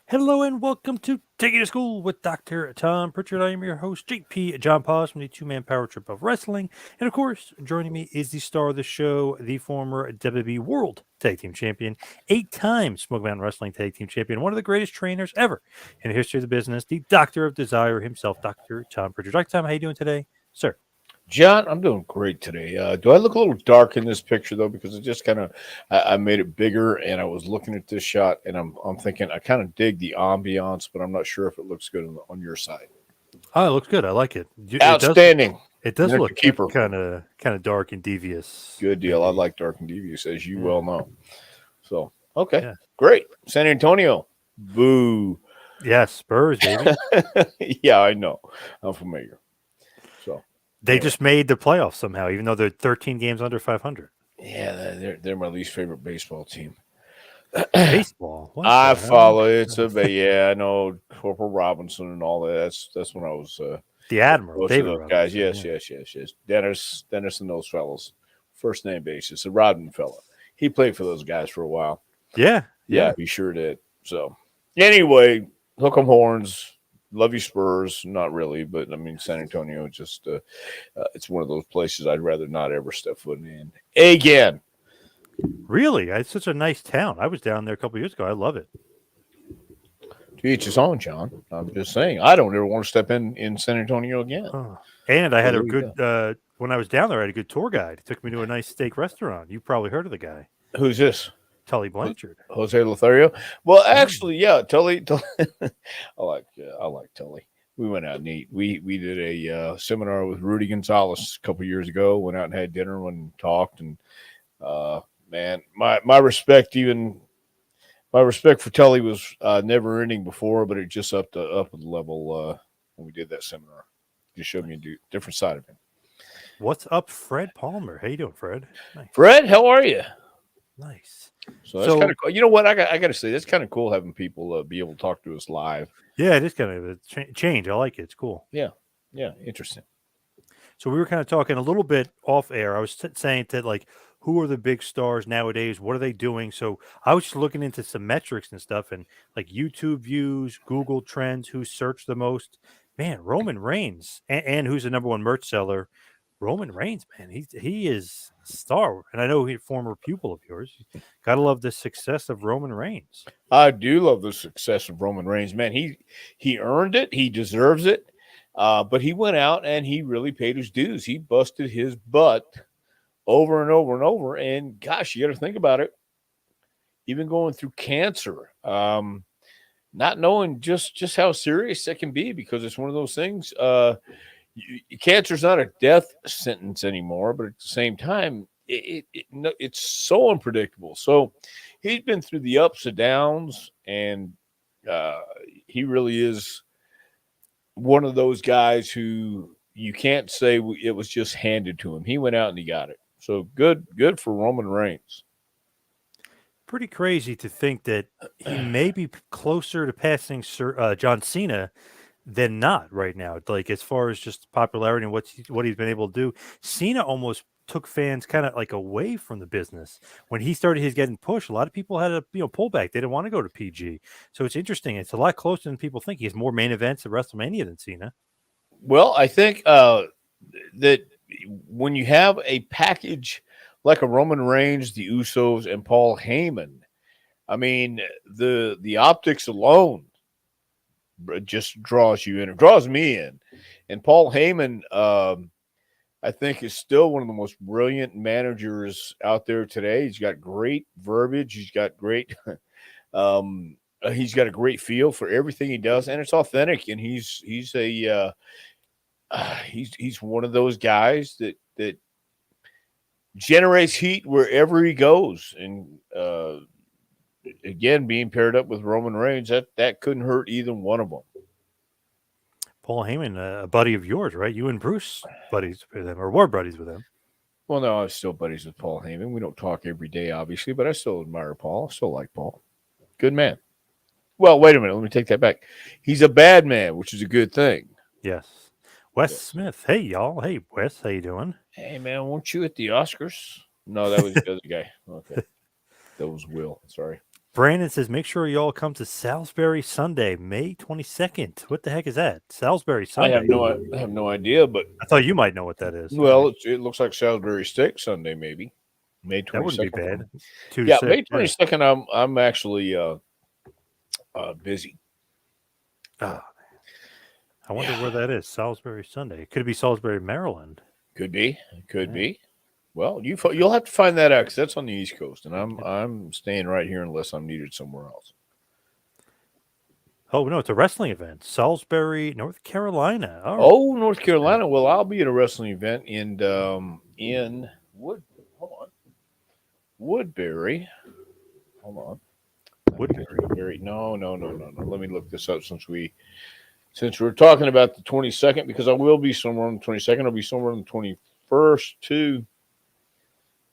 Hello and welcome to Taking to School with Dr. Tom Prichard. I am your host, JP John Paz from the two-man power trip of wrestling. And of course, joining me is the star of the show, the former WWE World Tag Team Champion, 8-time Smoke Mountain Wrestling Tag Team Champion, one of the greatest trainers ever in the history of the business, the Doctor of Desire himself, Dr. Tom Prichard. Dr. Tom, how you doing today, sir? John, I'm doing great today. Do I look a little dark in this picture though? Because it just kind of I made it bigger, and I was looking at this shot, and I'm thinking I kind of dig the ambiance, but I'm not sure if it looks good on your side. Oh, it looks good. I like it. It does. Outstanding. It does That's a look keeper. kind of dark and devious, Good deal. I indeed. like dark and devious, as you Yeah, well know. So okay, yeah. great. San Antonio. Boo. Yes, Spurs, baby. Yeah, I know. I'm familiar. So They anyway, just made the playoffs somehow, even though they're 13 games under 500. yeah, they're my least favorite baseball team. Baseball. What I the hell? follow. Yeah, I know Corporal Robinson and all that. That's when I was The Admiral, close to David those guys. Robinson. Yes, Yeah. yes, yes, yes. Dennis, and those fellows. First name basis. The Rodman fella. He played for those guys for a while. Yeah. Yeah, Yeah. he sure did. So anyway, hook 'em horns. Love you Spurs. Not really, but I mean San Antonio. Just it's one of those places I'd rather not ever step foot in again. Really? It's such a nice town. I was down there a couple years ago. I love it. To each his own, John. I'm just saying. I don't ever want to step in San Antonio again. Oh. And I So had a there you go. good, when I was down there, I had a good tour guide. He took me to a nice steak restaurant. You probably heard of the guy, Who's this? Tully Blanchard. Jose Lothario. Well, Yeah. actually, yeah, Tully I like Tully. We went out and ate. We did a seminar with Rudy Gonzalez a couple years ago. Went out and had dinner and talked. And uh, man, my respect even my respect for Tully was never ending before, but it just up the level when we did that seminar. Just showed me a different side of him. What's up, Fred Palmer? How you doing, Fred? Nice. Fred, how are you? Nice. So that's kind So, of cool. You know what? I got to say that's kind of cool having people be able to talk to us live. yeah, it is kind of a change. I like it. It's cool. Yeah, yeah, interesting. So we were kind of talking a little bit off air. I was saying that like who are the big stars nowadays? What are they doing? So I was just looking into some metrics and stuff and like YouTube views, Google trends, who searched the most. Man, Roman Reigns and who's the number one merch seller? Roman Reigns, man, he is a star, and I know he's a former pupil of yours. Gotta love the success of Roman Reigns. I do love the success of Roman Reigns, man. He earned it. He deserves it. But he went out and he really paid his dues. He busted his butt over and over and over. And gosh, you got to think about it. Even going through cancer, not knowing just how serious it can be because it's one of those things. Cancer's not a death sentence anymore, but at the same time, no, it's so unpredictable. So he's been through the ups and downs, and uh, he really is one of those guys who you can't say it was just handed to him. He went out and he got it. So good for Roman Reigns. Pretty crazy to think that he may be closer to passing John Cena than not right now. Like as far as just popularity and what he's been able to do, Cena almost took fans kind of like away from the business when he started his getting pushed. A lot of people had a pull back. They didn't want to go to PG. So it's interesting. It's a lot closer than people think. He has more main events at WrestleMania than Cena. Well, I think that when you have a package like a Roman Reigns, the Usos, and Paul Heyman, I mean the optics alone just draws you in. It draws me in. And Paul Heyman, I think, is still one of the most brilliant managers out there today. He's got great verbiage. He's got a great feel for everything he does, and it's authentic. And he's one of those guys that generates heat wherever he goes. And again, being paired up with Roman Reigns, that couldn't hurt either one of them. Paul Heyman, a buddy of yours, right? You and Bruce buddies with him, or were buddies with him. Well, no, I'm still buddies with Paul Heyman. We don't talk every day, obviously, but I still admire Paul. I still like Paul. Good man. Well, wait a minute. Let me take that back. He's a bad man, which is a good thing. Yes. Wes Yes. Smith. Hey, y'all. Hey, Wes. How you doing? Hey, man, weren't you at the Oscars? No, that was the other guy. Okay. That was Will. Sorry. Brandon says, make sure you all come to Salisbury Sunday, May 22nd. What the heck is that? Salisbury I Sunday. have no idea, but I thought you might know what that is. well, it looks like Salisbury Steak Sunday, maybe May That wouldn't be 22nd. bad. 2 to Yeah, 6. May 22nd. I'm actually busy. Oh, I wonder where that is. Salisbury Sunday. Could it be Salisbury, Maryland? Could be. Well, you'll have to find that out because that's on the East Coast, and I'm staying right here unless I'm needed somewhere else. Oh no, it's a wrestling event. Salisbury, North Carolina. Oh, North Carolina. Well, I'll be at a wrestling event in Woodbury. Hold on. Woodbury. No. Let me look this up since we're talking about the 22nd, because I will be somewhere on the 22nd. I'll be somewhere on the 21st too.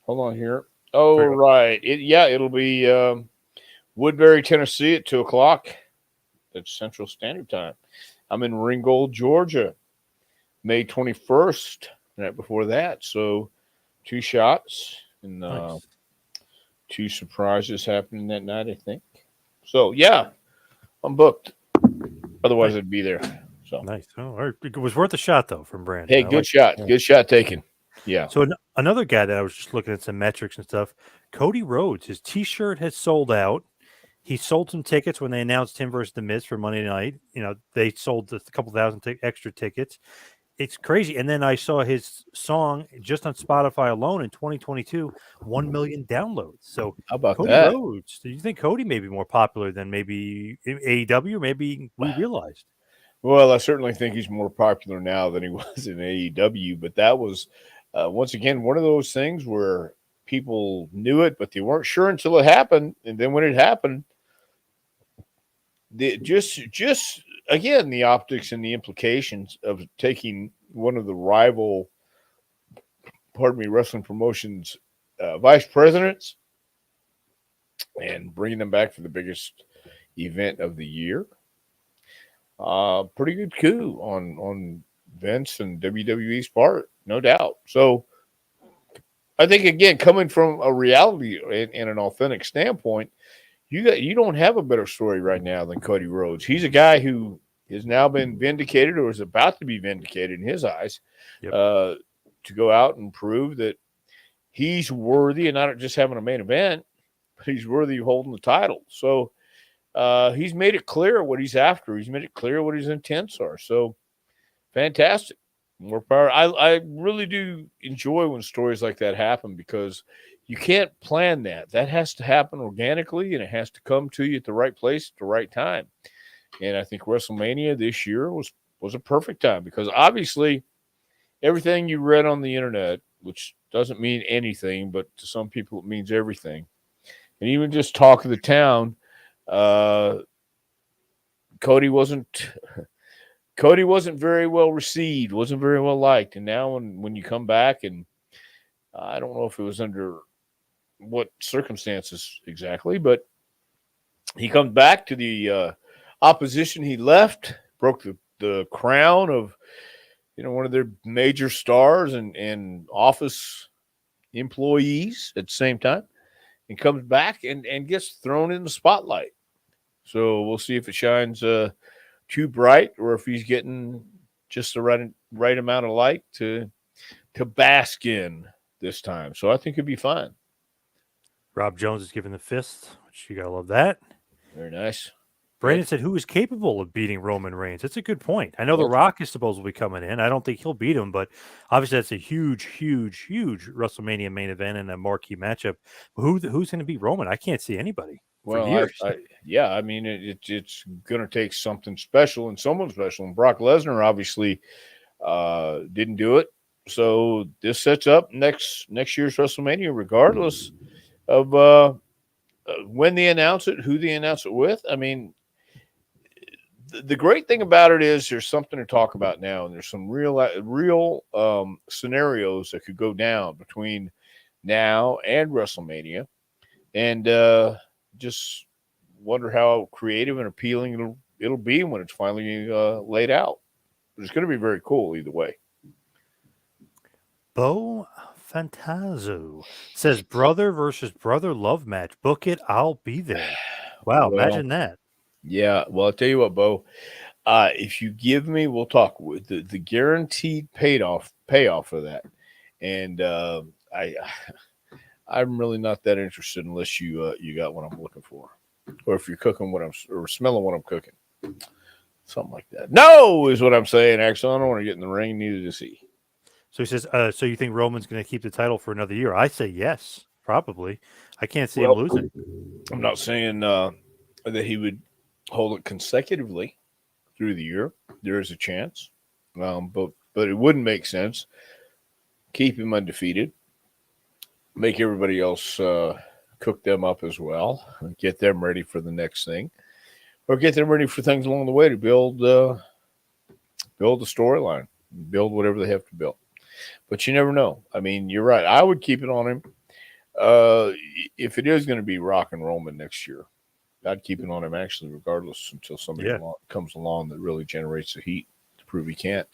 Hold on here. Oh, right. It'll be Woodbury, Tennessee at 2:00. That's Central Standard Time. I'm in Ringgold, Georgia, May 21st. Right before that, so 2 shots and Nice. 2 surprises happening that night, I think. So yeah, I'm booked. Otherwise, I'd be there. So nice. Oh, all right. It was worth a shot though from Brandon. hey, good shot. Good shot taken. Yeah. So another guy that I was just looking at some metrics and stuff, Cody Rhodes, his T-shirt has sold out. He sold some tickets when they announced him versus The Miz for Monday night. They sold a couple thousand extra tickets. It's crazy. And then I saw his song just on Spotify alone in 2022, 1 million downloads. So how about Cody that? Rhodes, do you think Cody may be more popular than maybe AEW? Maybe we realized. Well, I certainly think he's more popular now than he was in AEW, but that was once again one of those things where people knew it, but they weren't sure until it happened. And then when it happened, just again, the optics and the implications of taking one of the rival, wrestling promotions vice presidents and bringing them back for the biggest event of the year. Pretty good coup on Vince and WWE's part, no doubt. So I think, again, coming from a reality and an authentic standpoint, you don't have a better story right now than Cody Rhodes. He's a guy who has now been vindicated, or is about to be vindicated in his eyes, to go out and prove that he's worthy, and not just having a main event, but he's worthy of holding the title. So he's made it clear what he's after. He's made it clear what his intents are. So fantastic. More power. I really do enjoy when stories like that happen, because you can't plan that. That has to happen organically, and it has to come to you at the right place at the right time. And I think WrestleMania this year was a perfect time, because obviously everything you read on the internet, which doesn't mean anything, but to some people it means everything, and even just talk of the town, Cody wasn't very well received, wasn't very well liked. And now when you come back, and I don't know if it was under what circumstances exactly, but he comes back to the opposition he left, broke the crown of one of their major stars and office employees at the same time, and comes back and gets thrown in the spotlight. So we'll see if it shines too bright, or if he's getting just the right amount of light to bask in this time. So I think it'd be fun. Rob Jones is giving the fist, which you gotta love that. Very nice. Brandon said, who is capable of beating Roman Reigns? That's a good point. I know The Rock is supposedly coming in. I don't think he'll beat him, but obviously that's a huge, huge, huge WrestleMania main event and a marquee matchup. Who's going to beat Roman? I can't see anybody. Well, years. I mean, it's going to take something special and someone special. And Brock Lesnar obviously didn't do it. So this sets up next year's WrestleMania, regardless of when they announce it, who they announce it with. I mean, the great thing about it is there's something to talk about now, and there's some real scenarios that could go down between now and WrestleMania, and just wonder how creative and appealing it'll be when it's finally laid out. But it's going to be very cool either way. Bo Fantazo says brother versus brother love match. Book it. I'll be there. Wow, Well, imagine that. yeah. Well, I'll tell you what, Bo. If you give me, we'll talk with the guaranteed payoff for that, and I I'm really not that interested unless you got what I'm looking for, or if you're cooking what I'm or smelling what I'm cooking, something like that. No, is what I'm saying. Actually, I don't want to get in the ring. Neither does he. So he says, so you think Roman's going to keep the title for another year? I say yes, probably. I can't see him Well, losing. I'm not saying that he would hold it consecutively through the year. There is a chance, but it wouldn't make sense. Keep him undefeated. Make everybody else cook them up as well. Get them ready for the next thing, or get them ready for things along the way to build the storyline, build whatever they have to build. But you never know. I mean, you're right. I would keep it on him. Uh, if it is going to be Rock and Roman next year, I'd keep it on him actually, regardless, until somebody Yeah. comes along that really generates the heat to prove he can't.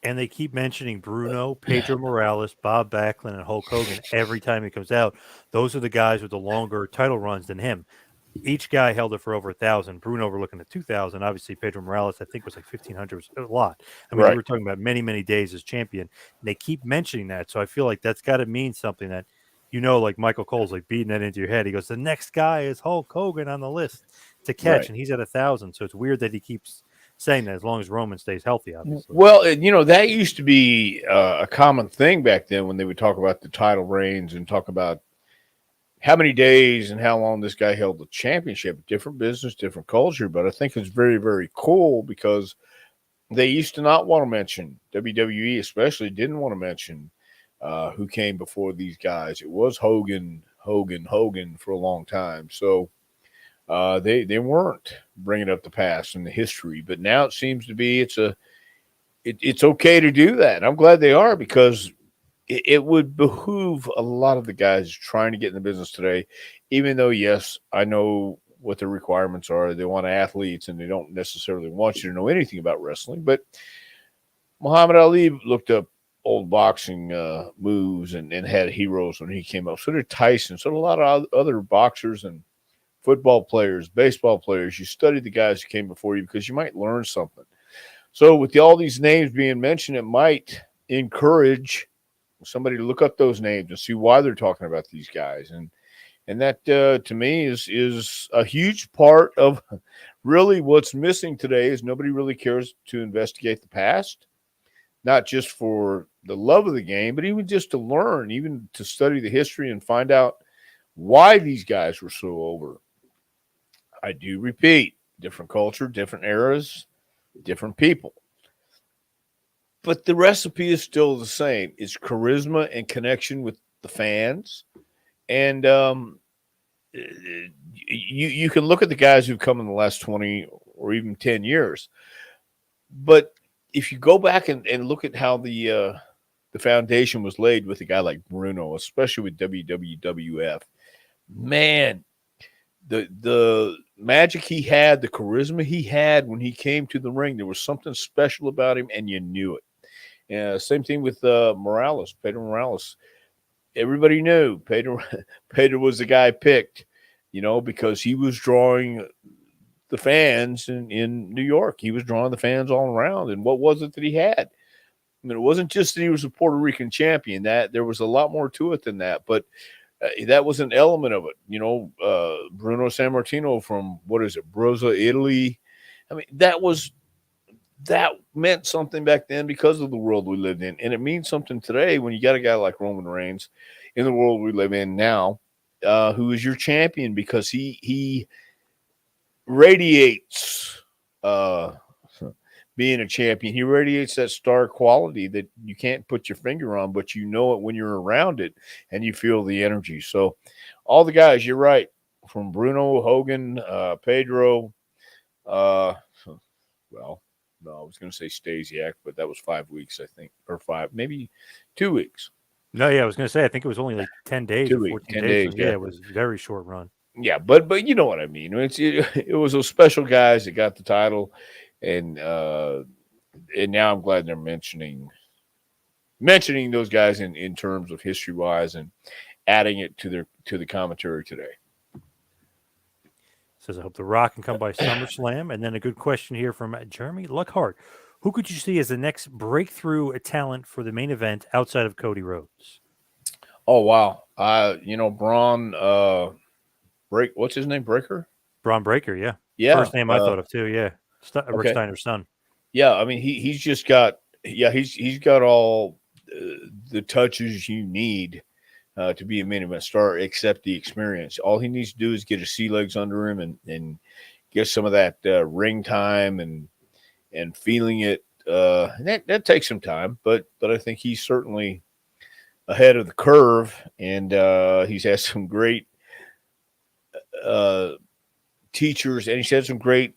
And they keep mentioning Bruno, Pedro Morales, Bob Backlund, and Hulk Hogan every time he comes out. Those are the guys with the longer title runs than him. Each guy held it for over 1,000. Bruno, we're looking at 2,000. Obviously, Pedro Morales, I think, was like 1,500. It was a lot. I mean, you Right. were talking about many, many days as champion. And they keep mentioning that. So I feel like that's got to mean something that, like Michael Cole's like beating that into your head. He goes, the next guy is Hulk Hogan on the list to catch. Right. And he's at 1,000. So it's weird that he keeps saying that as long as Roman stays healthy, obviously. Well, that used to be a common thing back then when they would talk about the title reigns and talk about how many days and how long this guy held the championship. Different business, different culture, but I think it's very, very cool because they used to not want to mention WWE, especially didn't want to mention who came before these guys. It was Hogan for a long time. So they weren't bringing up the past and the history, but now it seems to be it's okay to do that. And I'm glad they are because it would behoove a lot of the guys trying to get in the business today, even though, yes, I know what the requirements are. They want athletes and they don't necessarily want you to know anything about wrestling. But Muhammad Ali looked up old boxing moves and had heroes when he came up. So did Tyson. So did a lot of other boxers and football players, baseball players. You study the guys who came before you because you might learn something. So with all these names being mentioned, it might encourage somebody to look up those names and see why they're talking about these guys. And that to me is a huge part of really what's missing today is nobody really cares to investigate the past, not just for the love of the game, but even just to learn, even to study the history and find out why these guys were so over. I do repeat, different culture, different eras, different people. But the recipe is still the same. It's charisma and connection with the fans. And you can look at the guys who've come in the last 20 or even 10 years. But if you go back and look at how the foundation was laid with a guy like Bruno, especially with WWF, man, the magic he had, the charisma he had when he came to the ring, there was something special about him, and you knew it. Same thing with Morales, Pedro Morales. Everybody knew Pedro. Pedro was the guy picked, because he was drawing the fans in New York. He was drawing the fans all around. And what was it that he had? I mean, it wasn't just that he was a Puerto Rican champion. That there was a lot more to it than that. But that was an element of it. Bruno Sammartino from Broza, Italy. I mean, that meant something back then because of the world we lived in, and it means something today when you got a guy like Roman Reigns in the world we live in now, who is your champion because he radiates being a champion. He radiates that star quality that you can't put your finger on, but you know it when you're around it and you feel the energy. So all the guys, you're right, from Bruno, Hogan, Pedro, well, no, I was going to say Stasiak, but that was 5 weeks, I think, or maybe 2 weeks. No, yeah, I was going to say, I think it was only like 10 days 2 or weeks, 14 10 days. days, So, yeah. it was a very short run. Yeah, but you know what I mean. It was those special guys that got the title, and now I'm glad they're mentioning those guys in terms of history wise and adding it to the commentary today. Says, I hope The Rock can come by SummerSlam. And then a good question here from Jeremy Luckhart. Who could you see as the next breakthrough talent for the main event outside of Cody Rhodes? Oh, wow. Braun, what's his name? Breaker? Braun Breaker, yeah. Yeah. First name I thought of too, yeah. Rick Okay. Steiner's son. Yeah, I mean he's just got he's got all the touches you need to be a main event star, except the experience. All he needs to do is get his sea legs under him and get some of that ring time and feeling it. That takes some time, but I think he's certainly ahead of the curve, and he's had some great teachers, and he's had some great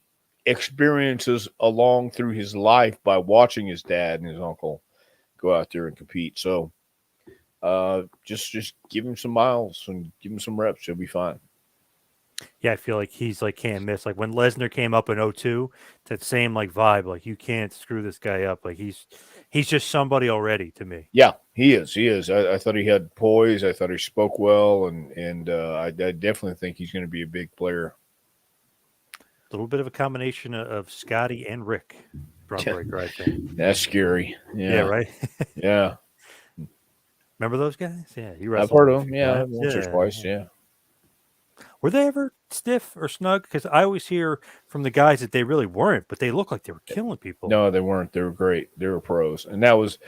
experiences along through his life by watching his dad and his uncle go out there and compete. So just give him some miles and give him some reps. He'll be fine. Yeah, I feel like he's like can't miss. Like when Lesnar came up in 02, that same like vibe. Like you can't screw this guy up. Like he's just somebody already to me. Yeah, he is. He is. I thought he had poise. I thought he spoke well, and I definitely think he's going to be a big player. A little bit of a combination of Scotty and Rick. Braun Breaker, I think. That's scary. Yeah, right. Yeah. Remember those guys? Yeah, you I've wrestled heard of them. Yeah, once or twice. Yeah. Were they ever stiff or snug? Because I always hear from the guys that they really weren't, but they looked like they were killing people. No, they weren't. They were great. They were pros, and that was,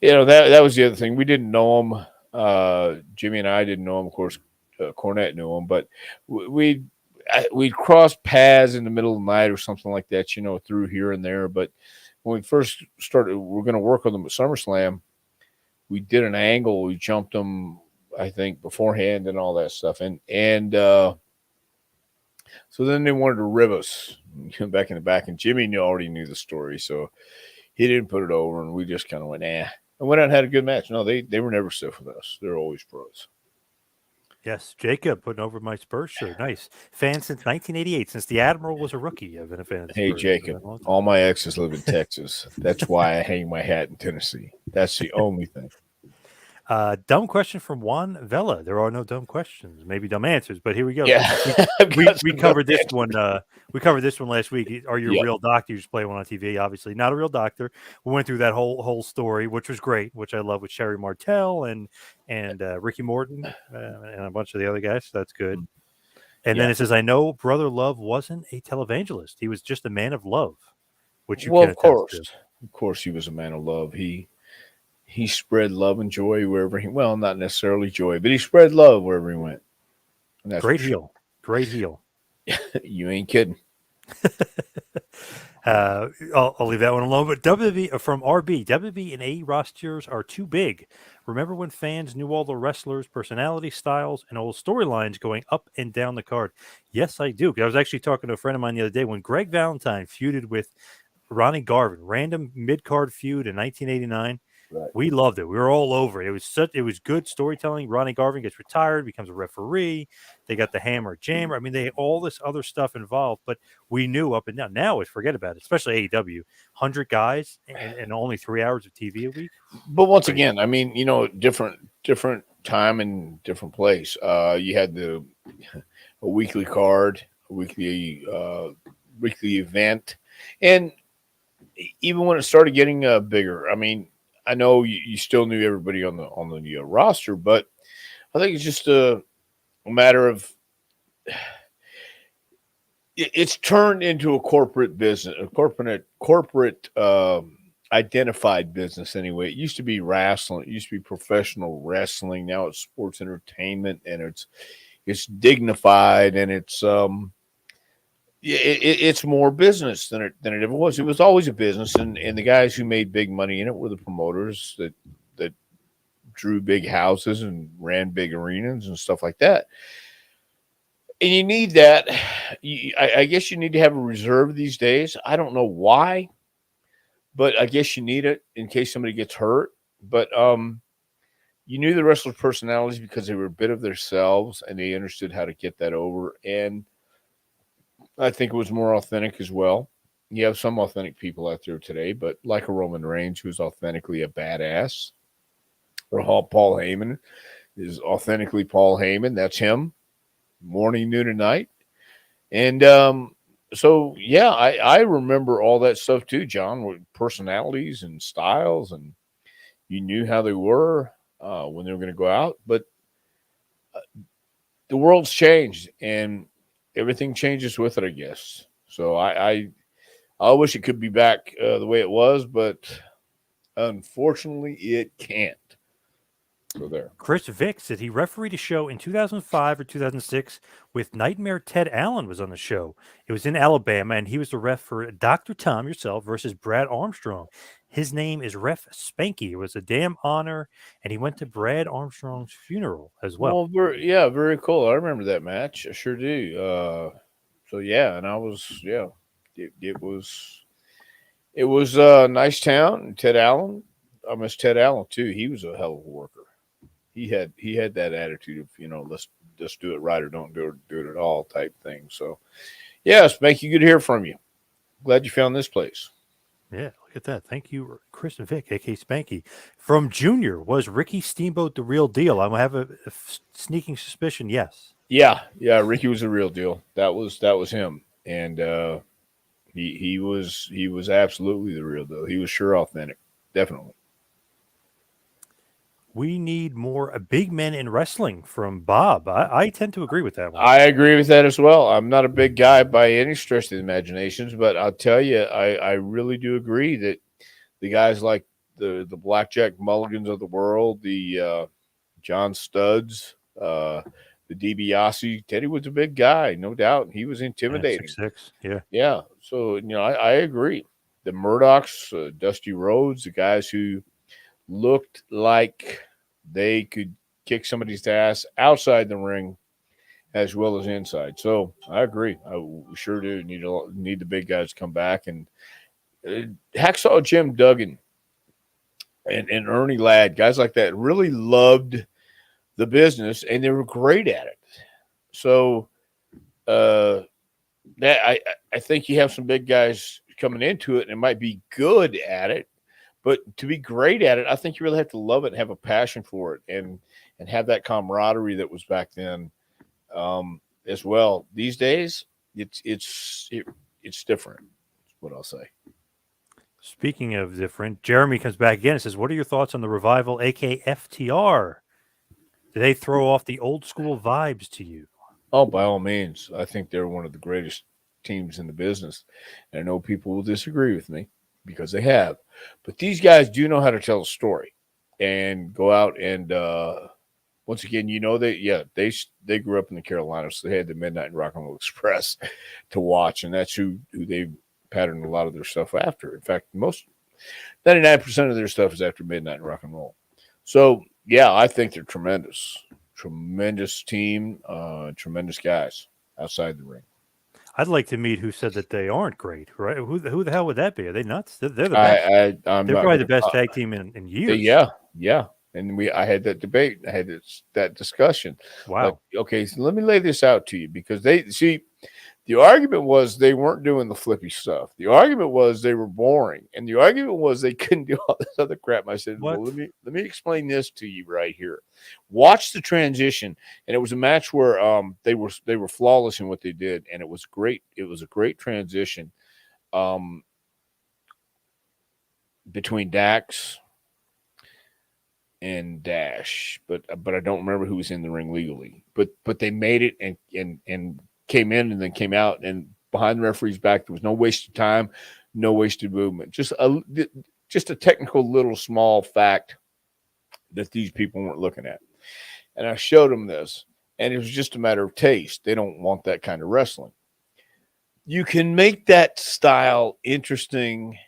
that was the other thing. We didn't know them. Jimmy and I didn't know them. Of course, Cornette knew them, but we'd cross paths in the middle of the night or something like that, through here and there. But when we first started, we're going to work on them at SummerSlam. We did an angle. We jumped them, I think, beforehand and all that stuff. And so then they wanted to rib us back in the back. And Jimmy already knew the story, so he didn't put it over. And we just kind of went, and went out and had a good match. No, they were never stiff with us. They're always pros. Yes, Jacob putting over my Spurs shirt. Nice. Fan since 1988, since the Admiral was a rookie. I've been a fan of the Hey, Spurs. Jacob, all my exes live in Texas. That's why I hang my hat in Tennessee. That's the only thing. Dumb question from Juan Vela. There are no dumb questions, maybe dumb answers, but here we go. Yeah, we covered this one. We covered this one last week. Are you a real doctor? You just play one on TV. Obviously, not a real doctor. We went through that whole story, which was great, which I love, with Sherry Martel and Ricky Morton and a bunch of the other guys. So that's good. And then it says, I know Brother Love wasn't a televangelist. He was just a man of love, which you can attest to. Of course, he was a man of love. He spread love and joy wherever he well, not necessarily joy, but he spread love wherever he went. Great heel. Great heel. You ain't kidding. I'll leave that one alone. But WWE from RB, WWE and AE rosters are too big. Remember when fans knew all the wrestlers' personality styles and old storylines going up and down the card? Yes, I do. I was actually talking to a friend of mine the other day when Greg Valentine feuded with Ronnie Garvin, random mid-card feud in 1989. Right. We loved it. We were all over it. It was good storytelling. Ronnie Garvin gets retired, becomes a referee. They got the Hammer Jammer. I mean, they had all this other stuff involved, but we knew up and down. Now forget about it, especially AEW. 100 guys and only 3 hours of TV a week. But once again, I mean, different time and different place. You had a weekly card, a weekly event, and even when it started getting bigger, I mean, I know you still knew everybody on the roster, but I think it's just a matter of it's turned into a corporate business, a corporate identified business. Anyway, it used to be wrestling, it used to be professional wrestling. Now it's sports entertainment, and it's dignified, and it's more business than it ever was. It was always a business, and the guys who made big money in it were the promoters that drew big houses and ran big arenas and stuff like that. And you need that. I guess you need to have a reserve these days. I don't know why, but I guess you need it in case somebody gets hurt. But you knew the wrestlers' personalities because they were a bit of themselves, and they understood how to get that over. And I think it was more authentic as well. You have some authentic people out there today, but like a Roman Reigns, who's authentically a badass, or Paul Heyman is authentically Paul Heyman. That's him, morning, noon, and night. And so yeah, I remember all that stuff too, John, with personalities and styles, and you knew how they were when they were going to go out. But the world's changed, and everything changes with it, I guess. So I wish it could be back the way it was, but unfortunately, it can't. So there. Chris Vick said he refereed a show in 2005 or 2006 with Nightmare Ted Allen was on the show. It was in Alabama, and he was the ref for Dr. Tom yourself versus Brad Armstrong. His name is Ref Spanky. It was a damn honor, and he went to Brad Armstrong's funeral as well. Well, yeah, very cool. I remember that match. I sure do. So yeah, and I was it was a nice town. Ted Allen, I miss Ted Allen too. He was a hell of a worker. He had that attitude of let's just do it right or don't do it at all type thing. So yes, Spanky, good to hear from you. Glad you found this place. Yeah, look at that. Thank you, Chris Vick, aka Spanky. From Junior, was Ricky Steamboat the real deal? I have a sneaking suspicion. Yes. Yeah. Ricky was a real deal. That was him, and he was absolutely the real deal. He was sure authentic, definitely. We need more big men in wrestling from Bob. I tend to agree with that one. I agree with that as well. I'm not a big guy by any stretch of the imaginations, but I'll tell you, I really do agree that the guys like the Blackjack Mulligans of the world, the John Studs, the DiBiase, Teddy was a big guy, no doubt. He was intimidating. 6'6", yeah. Yeah. So, I agree. The Murdochs, Dusty Rhodes, the guys who looked like they could kick somebody's ass outside the ring as well as inside. So I agree. We sure do need the big guys to come back. And Hacksaw Jim Duggan and Ernie Ladd, guys like that, really loved the business and they were great at it. So that I think you have some big guys coming into it and might be good at it. But to be great at it, I think you really have to love it and have a passion for it and have that camaraderie that was back then as well. These days, it's different. That's what I'll say. Speaking of different, Jeremy comes back again and says, "What are your thoughts on the revival, aka FTR? Do they throw off the old school vibes to you?" Oh, by all means, I think they're one of the greatest teams in the business. And I know people will disagree with me because they have, but these guys do know how to tell a story and go out and once again, they grew up in the Carolinas, so they had the Midnight and Rock and Roll Express to watch, and that's who they patterned a lot of their stuff after. In fact, 99% of their stuff is after Midnight and Rock and Roll. So yeah, I think they're tremendous team, tremendous guys outside the ring. I'd like to meet who said that they aren't great, right? Who the hell would that be? Are they nuts? They're the best. I'm They're not probably gonna, the best tag team in years. Yeah. And I had that debate. I had that discussion. Wow. But, okay, so let me lay this out to you because the argument was they weren't doing the flippy stuff. The argument was they were boring, and the argument was they couldn't do all this other crap. I said, What? well, let me explain this to you right here. Watch the transition, and it was a match where they were flawless in what they did, and it was great. It was a great transition between Dax and Dash, but I don't remember who was in the ring legally. But they made it and came in and then came out, and behind the referee's back there was no wasted time, no wasted movement. Just a technical little small fact that these people weren't looking at. And I showed them this, and it was just a matter of taste. They don't want that kind of wrestling. You can make that style interesting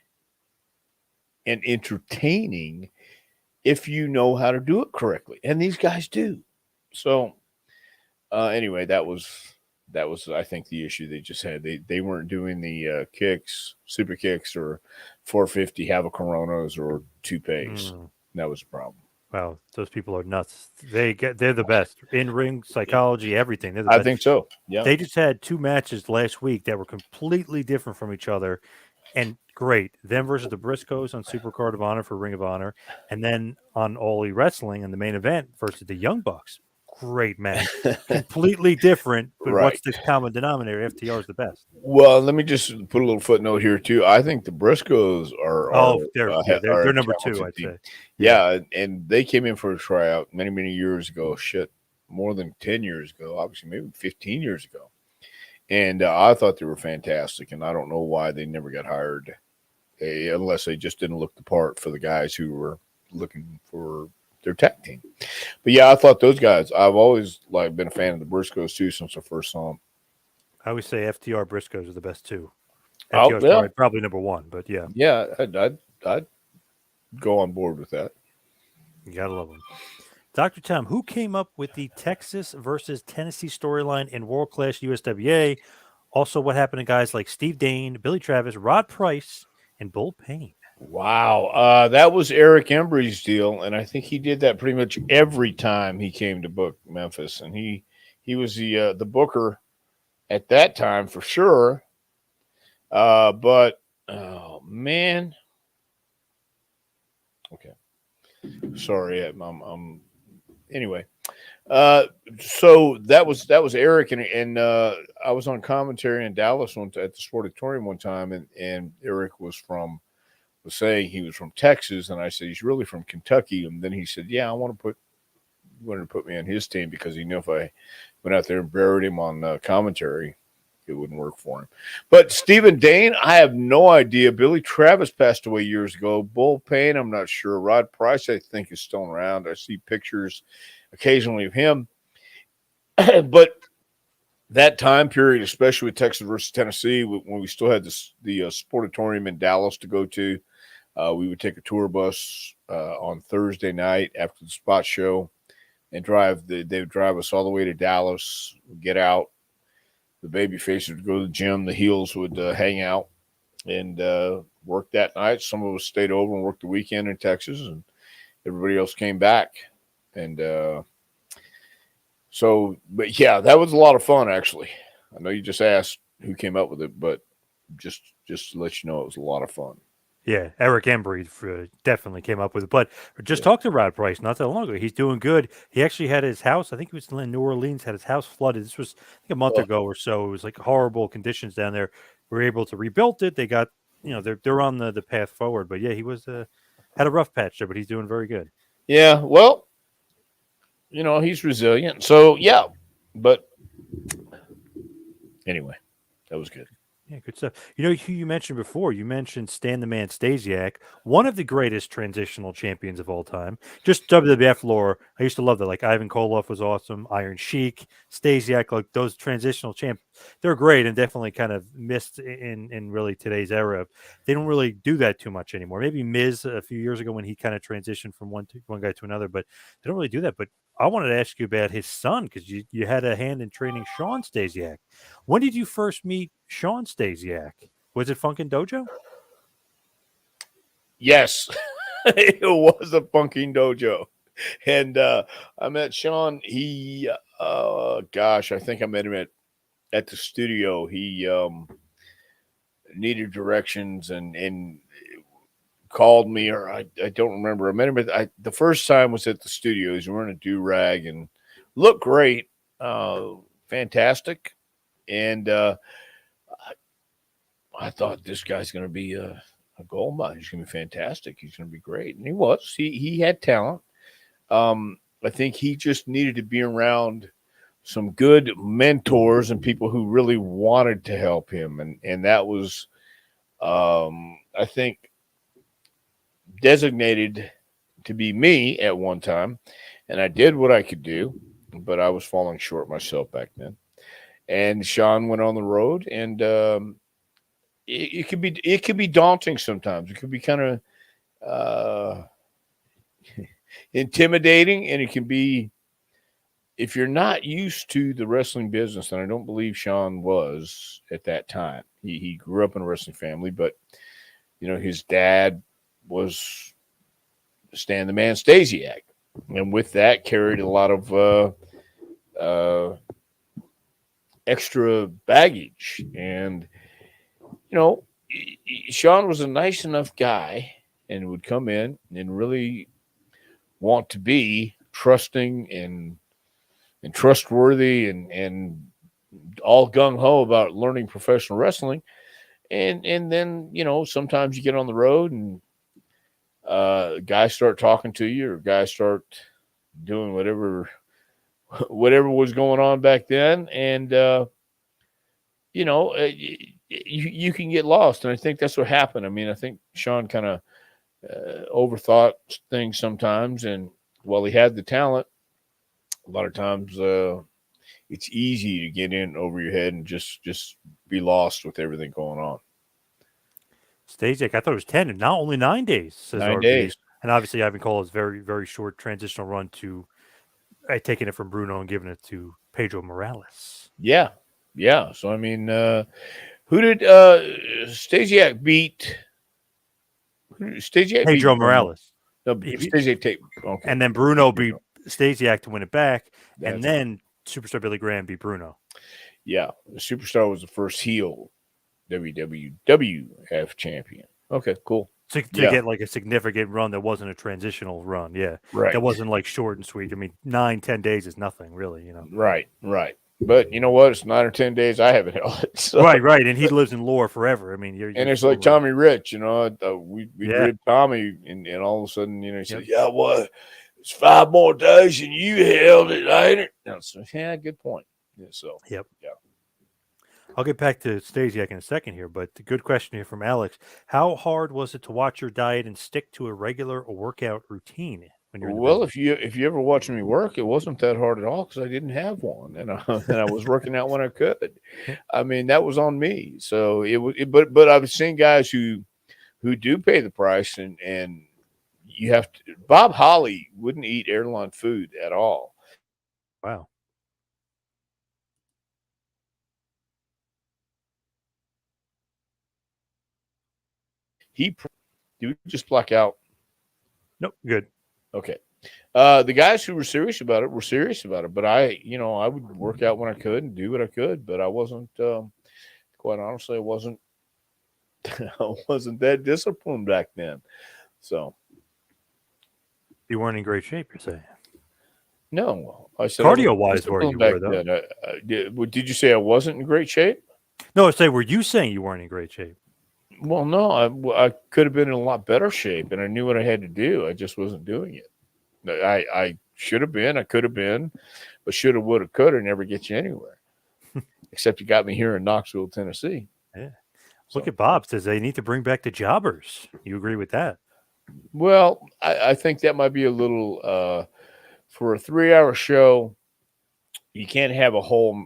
and entertaining if you know how to do it correctly, and these guys do. So anyway, that was I think the issue they just had. They weren't doing the kicks, super kicks, or 450 Coronas or toupees. That was a problem. Wow, those people are nuts. They're the best in ring psychology, everything. They're the I best. think so. Yeah, they just had 2 matches last week that were completely different from each other, and great. Them versus the Briscoes on Supercard of Honor for Ring of Honor, and then on All Elite Wrestling in the main event versus the Young Bucks. great match. Completely different, but Right. what's the common denominator? FTR is the best. Well, let me just put a little footnote here too. I think the Briscoes Oh, they're are they're a number two, talented I'd team. say. Yeah, and they came in for a tryout many years ago. Shit, more than 10 years ago. Obviously, maybe 15 years ago. And I thought they were fantastic. And I don't know why they never got hired, unless they just didn't look the part for the guys who were looking for their tag team. But yeah, I thought those guys. I've always been a fan of the Briscoes too since I first saw them. I always say FTR Briscoes are the best two. Oh FTR is yeah, probably number one, but yeah, yeah. I'd go on board with that. you gotta love them. Dr. Tom, who came up with the Texas versus Tennessee storyline in World Class USWA? Also, what happened to guys like Steve Dane, Billy Travis, Rod Price, and Bull Payne? Wow, that was Eric Embry's deal, and I think he did that pretty much every time he came to book Memphis, and he was the booker at that time for sure. But oh man, okay, sorry, anyway. Uh, so that was Eric, and I was on commentary in Dallas at the Sportatorium one time, and Eric was saying he was from Texas, and I said he's really from Kentucky, and then he said, "Yeah, wanted to put me on his team because he knew if I went out there and buried him on commentary, it wouldn't work for him." But Stephen Dane, I have no idea. Billy Travis passed away years ago. Bull Payne, I'm not sure. Rod Price, I think, is still around. I see pictures occasionally of him, but that time period, especially with Texas versus Tennessee, when we still had the Sportatorium in Dallas to go to. We would take a tour bus on Thursday night after the spot show and they would drive us all the way to Dallas, get out. The baby faces would go to the gym. The heels would hang out and work that night. Some of us stayed over and worked the weekend in Texas, and everybody else came back. And but yeah, that was a lot of fun, actually. I know you just asked who came up with it, but just to let you know, it was a lot of fun. Yeah, Eric Embry definitely came up with it. But just talked to Rod Price not that long ago. He's doing good. He actually had his house, I think he was in New Orleans, had his house flooded. This was, I think, a month Oh, ago or so. It was like horrible conditions down there. We were able to rebuild it. They got, they're on the path forward. But yeah, he was had a rough patch there, but he's doing very good. yeah, well, he's resilient. So yeah, but anyway, that was good. Yeah, good stuff. You know who you mentioned before? You mentioned Stan the Man Stasiak, one of the greatest transitional champions of all time. Just WWF lore. I used to love that. Like Ivan Koloff was awesome. Iron Sheik, Stasiak, like those transitional champs. They're great and definitely kind of missed in really today's era. They don't really do that too much anymore. Maybe Miz a few years ago when he kind of transitioned from one guy to another, but they don't really do that. But I wanted to ask you about his son because you had a hand in training Sean Stasiak. When did you first meet Sean Stasiak? Was it Funkin' Dojo? Yes, it was a funking dojo, and I met Sean. He, gosh, I think I met him at the studio. He needed directions and called me, or I don't remember. I met him the first time was at the studio. He's wearing a do rag and looked great, fantastic, and I thought this guy's going to be a gold mine. He's going to be fantastic. He's going to be great, and he was. He had talent. I think he just needed to be around some good mentors and people who really wanted to help him, and that was, I think, designated to be me at one time, and I did what I could do, but I was falling short myself back then. And Sean went on the road, and it could be daunting sometimes. It could be kind of intimidating, and it can be if you're not used to the wrestling business. And I don't believe Sean was at that time. He grew up in a wrestling family, but his dad was Stan the Man Stasiak, and with that carried a lot of extra baggage. And Sean was a nice enough guy and would come in and really want to be trusting and and trustworthy and all gung ho about learning professional wrestling. And then, you know, sometimes you get on the road and guys start talking to you, or guys start doing whatever was going on back then, and you know, you can get lost. And I think that's what happened. I mean, I think Sean kind of overthought things sometimes, and while he had the talent, a lot of times it's easy to get in over your head and just be lost with everything going on. Stasiak, I thought it was 10, and now only 9 days, says 9 RB. days. And obviously, Ivan Cole is very, very short transitional run to taking it from Bruno and giving it to Pedro Morales. Yeah. Yeah. So, I mean, who did Stasiak beat? Stasiak Pedro beat Morales. No, He- Stasiak take. Okay. And then Bruno beat Stasiak to win it back. And That's then Superstar Billy Graham beat Bruno. Yeah, the Superstar was the first heel WWF champion. Okay, cool. To Yeah. get like a significant run that wasn't a transitional run. Yeah. Right. That wasn't like short and sweet. I mean, 9-10 days is nothing, really, you know. Right. But you know what? It's 9 or 10 days I haven't held it. So. Right. And he lives in lore forever. I mean, you're And it's still like right. Tommy Rich, you know, we Yeah. ribbed Tommy, and all of a sudden, you know, he said, "Yeah, what? It's 5 more days and you held it, ain't it?" And so, yeah, good point. Yeah, so, Yep. Yeah. I'll get back to Stasiak in a second here, but the good question here from Alex: how hard was it to watch your diet and stick to a regular workout routine when you're in the Well, business? if you ever watch me work, it wasn't that hard at all because I didn't have one, and I was working out when I could. I mean, that was on me. So it was, but I've seen guys who do pay the price, and you have to. Bob Holly wouldn't eat airline food at all. Wow. He would just black out. Nope. Good. Okay. The guys who were serious about it, but I would work out when I could and do what I could, but I wasn't, quite honestly, I wasn't that disciplined back then. So You weren't in great shape, you're saying? no, I said Cardio-wise, were you back though? then. Did you say I wasn't in great shape? No, say, were you saying you weren't in great shape? Well, no, I could have been in a lot better shape, and I knew what I had to do. I just wasn't doing it. I should have been, I could have been, but should have, would have, could have never get you anywhere. Except you got me here in Knoxville, Tennessee. Yeah. Look at Bob says they need to bring back the jobbers. You agree with that? Well, I think that might be a little for a 3-hour show. You can't have a whole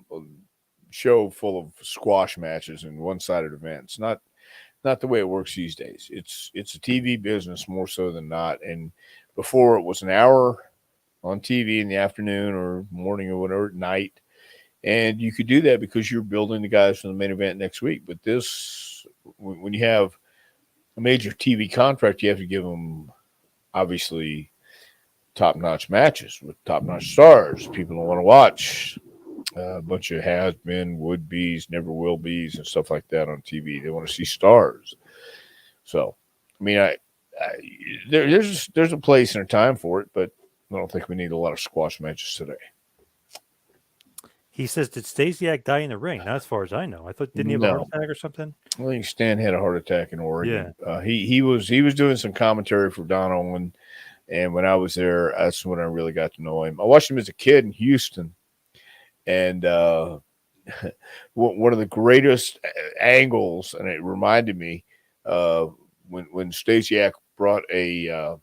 show full of squash matches and one-sided events. Not the way it works these days. It's a TV business more so than not. And before, it was an hour on TV in the afternoon or morning or whatever, night. And you could do that because you're building the guys for the main event next week. But this, when you have a major TV contract, you have to give them, obviously, top-notch matches with top-notch stars. People don't want to watch a bunch of has-been, would-be's, never-will-be's, and stuff like that on TV. They want to see stars. So, I mean, there's a place and a time for it, but I don't think we need a lot of squash matches today. He says, did Stasiak die in the ring? Not as far as I know. I thought, didn't he have a heart attack or something? I think Stan had a heart attack in Oregon. Yeah. He was doing some commentary for Don Owen, and when I was there, that's when I really got to know him. I watched him as a kid in Houston, and one of the greatest angles, and it reminded me when Stasiak brought a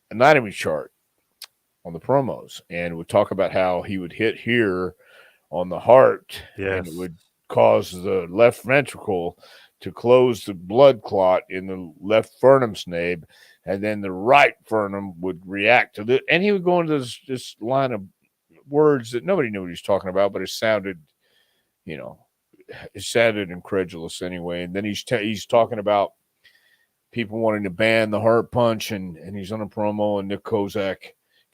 anatomy chart on the promos and would talk about how he would hit here on the heart, and it would cause the left ventricle to close the blood clot in the left vernum snape, and then the right vernum would react to it. And he would go into this line of words that nobody knew what he was talking about, but it sounded, incredulous anyway. And then he's talking about people wanting to ban the heart punch, and he's on a promo, and Nick Kozak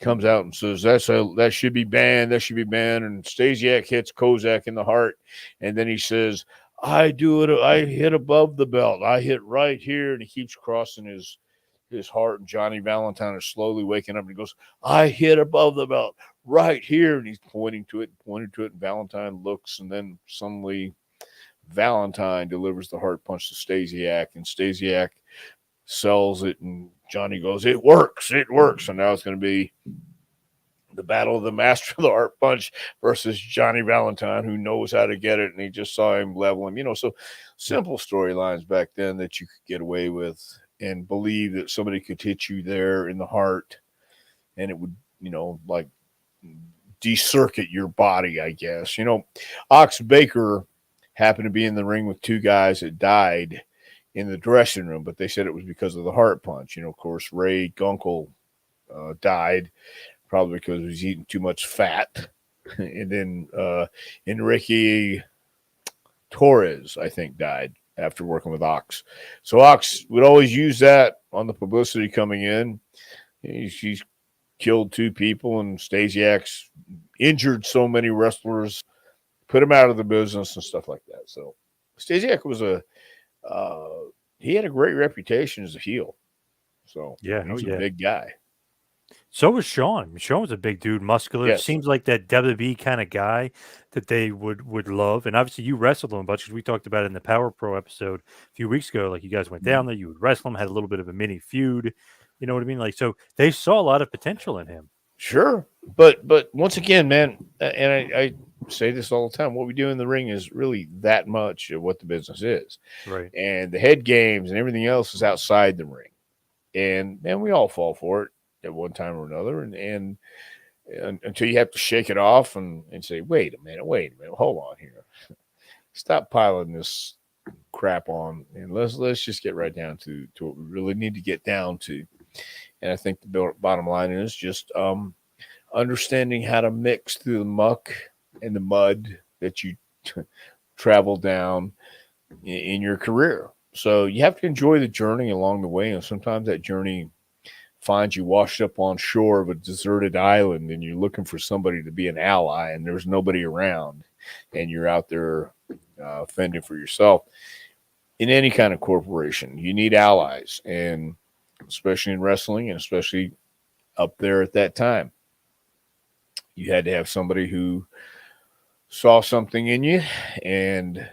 comes out and says that should be banned. That should be banned. And Stasiak hits Kozak in the heart, and then he says, "I do it. I hit above the belt. I hit right here." And he keeps crossing his heart. And Johnny Valentine is slowly waking up, and he goes, "I hit above the belt, right here, and he's pointing to it, and Valentine looks, and then suddenly Valentine delivers the heart punch to Stasiak, and Stasiak sells it, and Johnny goes, it works. So now it's going to be the battle of the master of the heart punch versus Johnny Valentine, who knows how to get it, and he just saw him level him. So simple storylines back then that you could get away with and believe that somebody could hit you there in the heart, and it would, like de-circuit your body, I guess. Ox Baker happened to be in the ring with two guys that died in the dressing room, but they said it was because of the heart punch. Of course, Ray Gunkel died probably because he was eating too much fat. And then Enrique Torres, I think, died after working with Ox. So Ox would always use that on the publicity coming in. She's killed two people, and Stasiak's injured so many wrestlers, put him out of the business and stuff like that. So Stasiak was he had a great reputation as a heel. So Yeah, he was a big guy. So was Sean. Sean was a big dude, muscular. Yes. Seems like that WWE kind of guy that they would love. And obviously, you wrestled him a bunch because we talked about it in the Power Pro episode a few weeks ago. Like, you guys went down there, you would wrestle him, had a little bit of a mini feud. You know what I mean? Like, so they saw a lot of potential in him. Sure, but once again, man, and I say this all the time: what we do in the ring is really that much of what the business is, Right? And the head games and everything else is outside the ring, and we all fall for it at one time or another, and until you have to shake it off and say, wait a minute, hold on here, stop piling this crap on, and let's just get right down to what we really need to get down to. And I think the bottom line is just understanding how to mix through the muck and the mud that you travel down in your career. So you have to enjoy the journey along the way. And sometimes that journey finds you washed up on shore of a deserted island, and you're looking for somebody to be an ally, and there's nobody around, and you're out there fending for yourself. In any kind of corporation, you need allies, and especially in wrestling, and especially up there at that time, you had to have somebody who saw something in you, and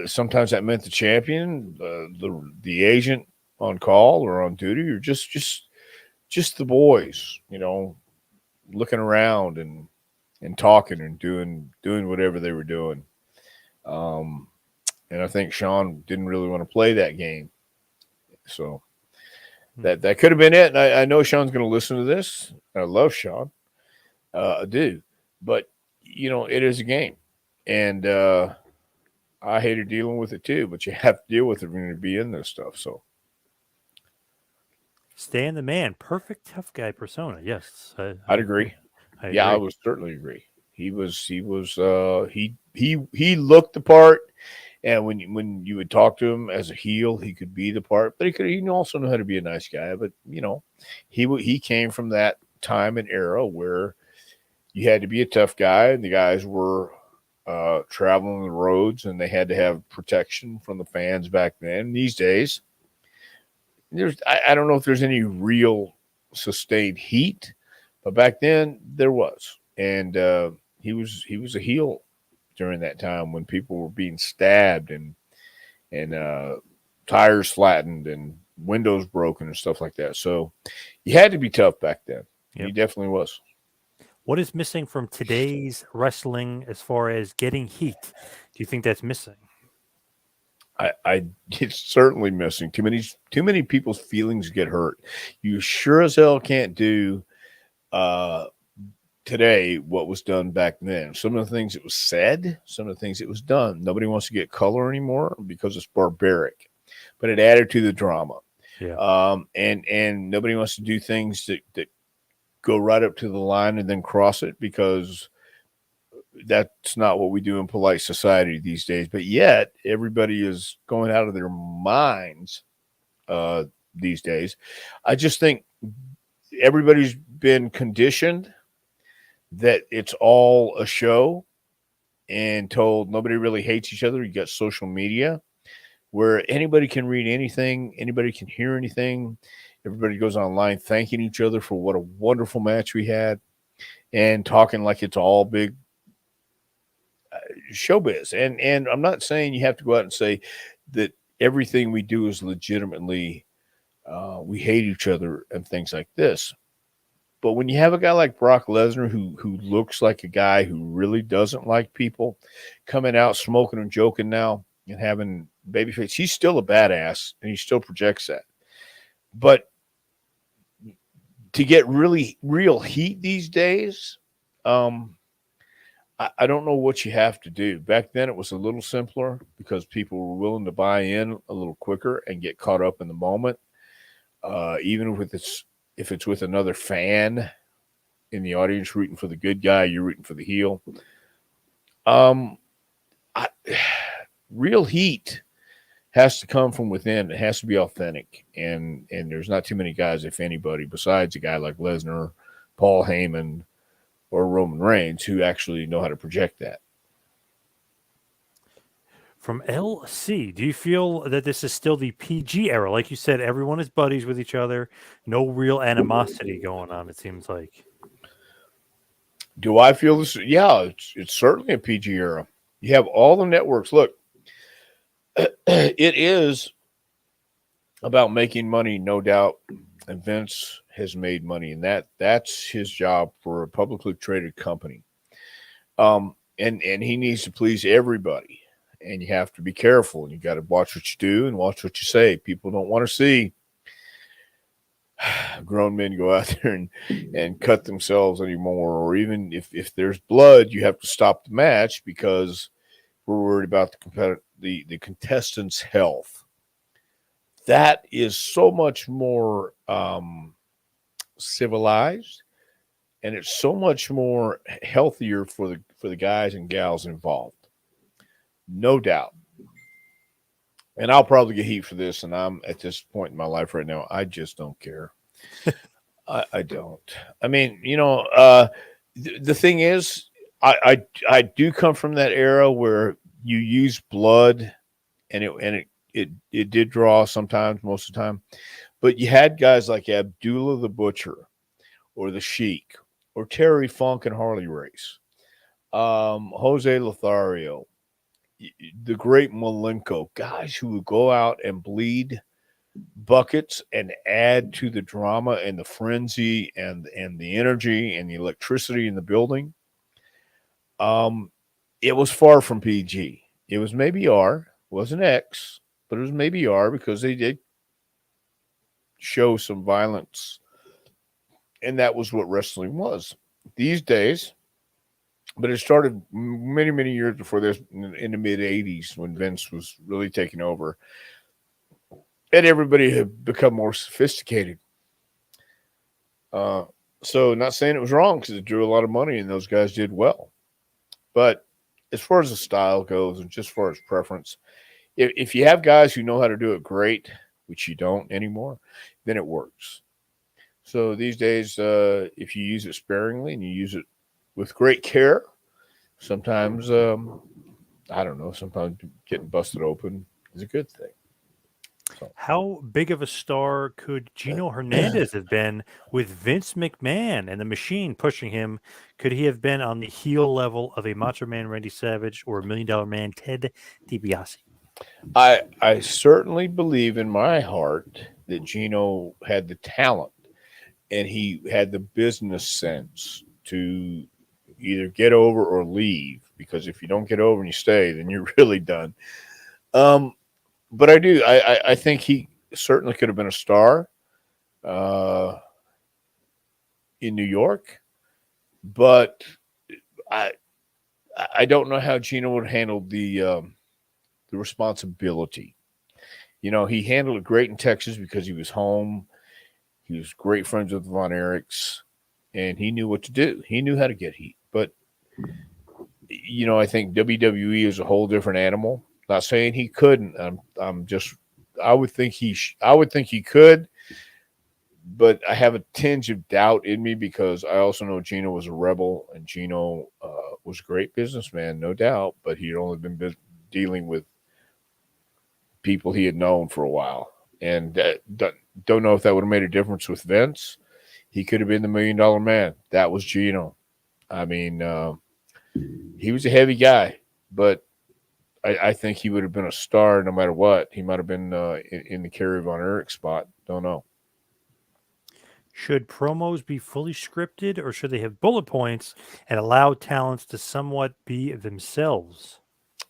sometimes that meant the champion, the agent on call or on duty, or just the boys, looking around and talking and doing whatever they were doing. And I think Sean didn't really want to play that game. So that could have been it. And I know Sean's going to listen to this. I love Sean. I do. But, it is a game. And I hated dealing with it too. But you have to deal with it when you be in this stuff. So. Stan the Man. Perfect tough guy persona. Yes. I'd agree. I would certainly agree. He looked the part. And when you would talk to him as a heel, he could be the part, but he can also know how to be a nice guy. But he came from that time and era where you had to be a tough guy, and the guys were traveling the roads, and they had to have protection from the fans back then. These days, I don't know if there's any real sustained heat, but back then there was, and he was a heel during that time when people were being stabbed and tires flattened and windows broken and stuff like that. So you had to be tough back then. Yep. He definitely was. What is missing from today's wrestling as far as getting heat? Do you think that's missing? It's certainly missing. Too many people's feelings get hurt. You sure as hell can't do today what was done back then. Some of the things that was said, some of the things that was done. Nobody wants to get color anymore because it's barbaric, but it added to the drama. Yeah. And nobody wants to do things that go right up to the line and then cross it, because that's not what we do in polite society these days. But yet everybody is going out of their minds these days. I just think everybody's been conditioned that it's all a show and told nobody really hates each other. You got social media where anybody can read anything, anybody can hear anything. Everybody goes online thanking each other for what a wonderful match we had and talking like it's all big showbiz. And I'm not saying you have to go out and say that everything we do is legitimately we hate each other and things like this. But when you have a guy like Brock Lesnar who looks like a guy who really doesn't like people, coming out smoking and joking now and having babyface, he's still a badass and he still projects that. But to get really real heat these days, I don't know what you have to do. Back then, it was a little simpler because people were willing to buy in a little quicker and get caught up in the moment. Even if it's with another fan in the audience rooting for the good guy, you're rooting for the heel. I, real heat has to come from within. It has to be authentic, and there's not too many guys, if anybody, besides a guy like Lesnar, Paul Heyman, or Roman Reigns, who actually know how to project that. From LC, do you feel that this is still the PG era? Like you said, everyone is buddies with each other. No real animosity going on, it seems like. Do I feel this? Yeah, it's certainly a PG era. You have all the networks. Look, it is about making money, no doubt. And Vince has made money, and that's his job for a publicly traded company. And he needs to please everybody, and you have to be careful, and you got to watch what you do and watch what you say. People don't want to see grown men go out there and cut themselves anymore, or even if there's blood, you have to stop the match because we're worried about the contestants' health. That is so much more civilized, and it's so much more healthier for the guys and gals involved, no doubt. And I'll probably get heat for this, and I'm at this point in my life right now, I just don't care. I don't. I mean, the thing is, I do come from that era where you use blood, and it did draw sometimes, most of the time. But you had guys like Abdullah the Butcher, or the Sheik, or Terry Funk and Harley Race, Jose Lothario, the great Malenko, guys who would go out and bleed buckets and add to the drama and the frenzy and the energy and the electricity in the building. It was far from PG. It was maybe R, wasn't X, but it was maybe R because they did show some violence, and that was what wrestling was these days. But it started many, many years before this, in the mid 80s, when Vince was really taking over. And everybody had become more sophisticated. So not saying it was wrong because it drew a lot of money and those guys did well. But as far as the style goes and just as far as preference, if you have guys who know how to do it great, which you don't anymore, then it works. So these days, if you use it sparingly and you use it with great care, sometimes, I don't know, sometimes getting busted open is a good thing. So. How big of a star could Gino Hernandez have been with Vince McMahon and the Machine pushing him? Could he have been on the heel level of a Macho Man Randy Savage or a $1 Million Man Ted DiBiase? I certainly believe in my heart that Gino had the talent and he had the business sense to either get over or leave, because if you don't get over and you stay, then you're really done. But I think he certainly could have been a star in New York, but I don't know how Gino would handle the responsibility. He handled it great in Texas because he was home. He was great friends with Von Erichs, and he knew what to do. He knew how to get heat. But I think WWE is a whole different animal. Not saying he couldn't. I would think he could, but I have a tinge of doubt in me because I also know Gino was a rebel, and Gino was a great businessman, no doubt, but he'd only been dealing with people he had known for a while, and Don't know if that would have made a difference with Vince. He could have been the $1 million man. That was Gino. I mean, he was a heavy guy, but I think he would have been a star no matter what. He might have been in the Kerry Von Erich spot. Don't know. Should promos be fully scripted or should they have bullet points and allow talents to somewhat be themselves?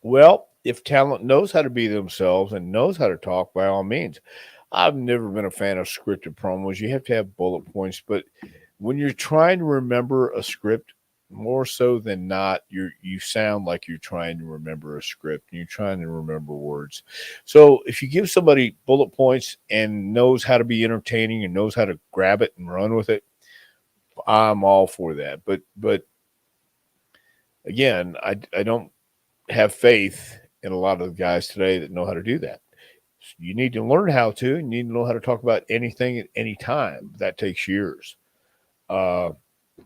Well, if talent knows how to be themselves and knows how to talk, by all means. I've never been a fan of scripted promos. You have to have bullet points, but when you're trying to remember a script, more so than not, you sound like you're trying to remember a script. And you're trying to remember words. So if you give somebody bullet points and knows how to be entertaining and knows how to grab it and run with it, I'm all for that. But again, I don't have faith in a lot of the guys today that know how to do that. You need to learn how to. You need to know how to talk about anything at any time. That takes years.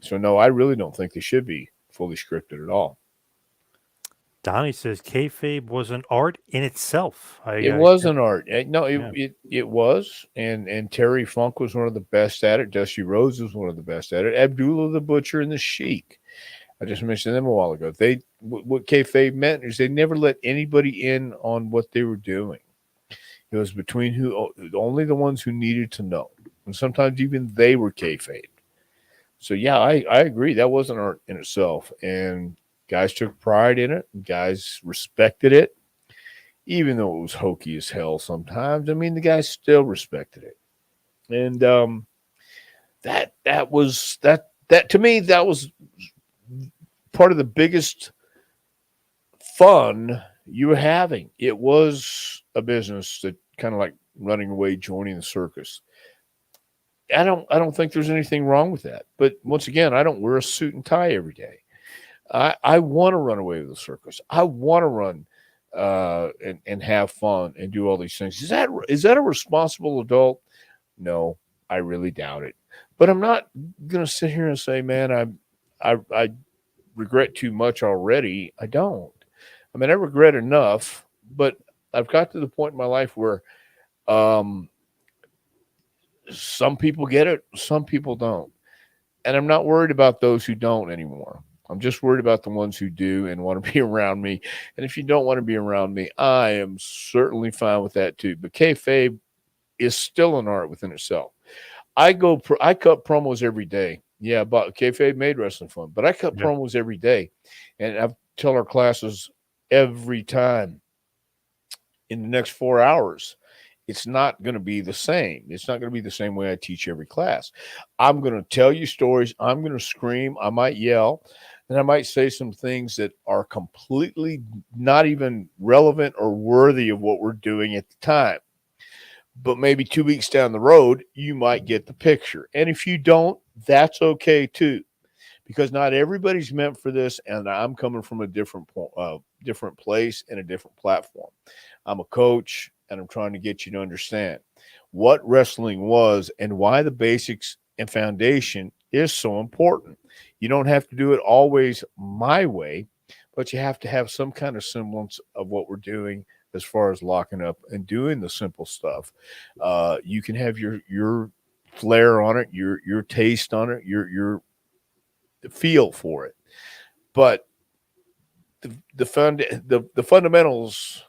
So no, I really don't think they should be fully scripted at all. Donnie says kayfabe was an art in itself. It was I an art. No, yeah. it was, and Terry Funk was one of the best at it. Dusty Rhodes was one of the best at it. Abdullah the Butcher and the Sheik. I just mentioned them a while ago. What kayfabe meant is they never let anybody in on what they were doing. It was between only the ones who needed to know, and sometimes even they were kayfabe. So yeah, I agree. That was an art in itself, and guys took pride in it. Guys respected it, even though it was hokey as hell sometimes. I mean, the guys still respected it, and that to me that was part of the biggest fun you were having. It was a business that kind of like running away, joining the circus. I don't think there's anything wrong with that. But once again, I don't wear a suit and tie every day. I want to run away with the circus. I want to run and have fun and do all these things. Is that a responsible adult? No, I really doubt it. But I'm not gonna sit here and say, man, I regret too much already. I don't. I mean, I regret enough, but I've got to the point in my life where um, some people get it, some people don't. And I'm not worried about those who don't anymore. I'm just worried about the ones who do and want to be around me. And if you don't want to be around me, I am certainly fine with that too. But kayfabe is still an art within itself. I cut promos every day. Yeah, but kayfabe made wrestling fun, but I cut Yeah. promos every day, and I tell our classes every time in the next 4 hours, it's not going to be the same. It's not going to be the same way I teach every class. I'm going to tell you stories. I'm going to scream. I might yell, and I might say some things that are completely not even relevant or worthy of what we're doing at the time. But maybe 2 weeks down the road, you might get the picture. And if you don't, that's okay too, because not everybody's meant for this. And I'm coming from a different place and a different platform. I'm a coach, and I'm trying to get you to understand what wrestling was and why the basics and foundation is so important. You don't have to do it always my way, but you have to have some kind of semblance of what we're doing as far as locking up and doing the simple stuff. You can have your flair on it, your taste on it, your feel for it, but the fundamentals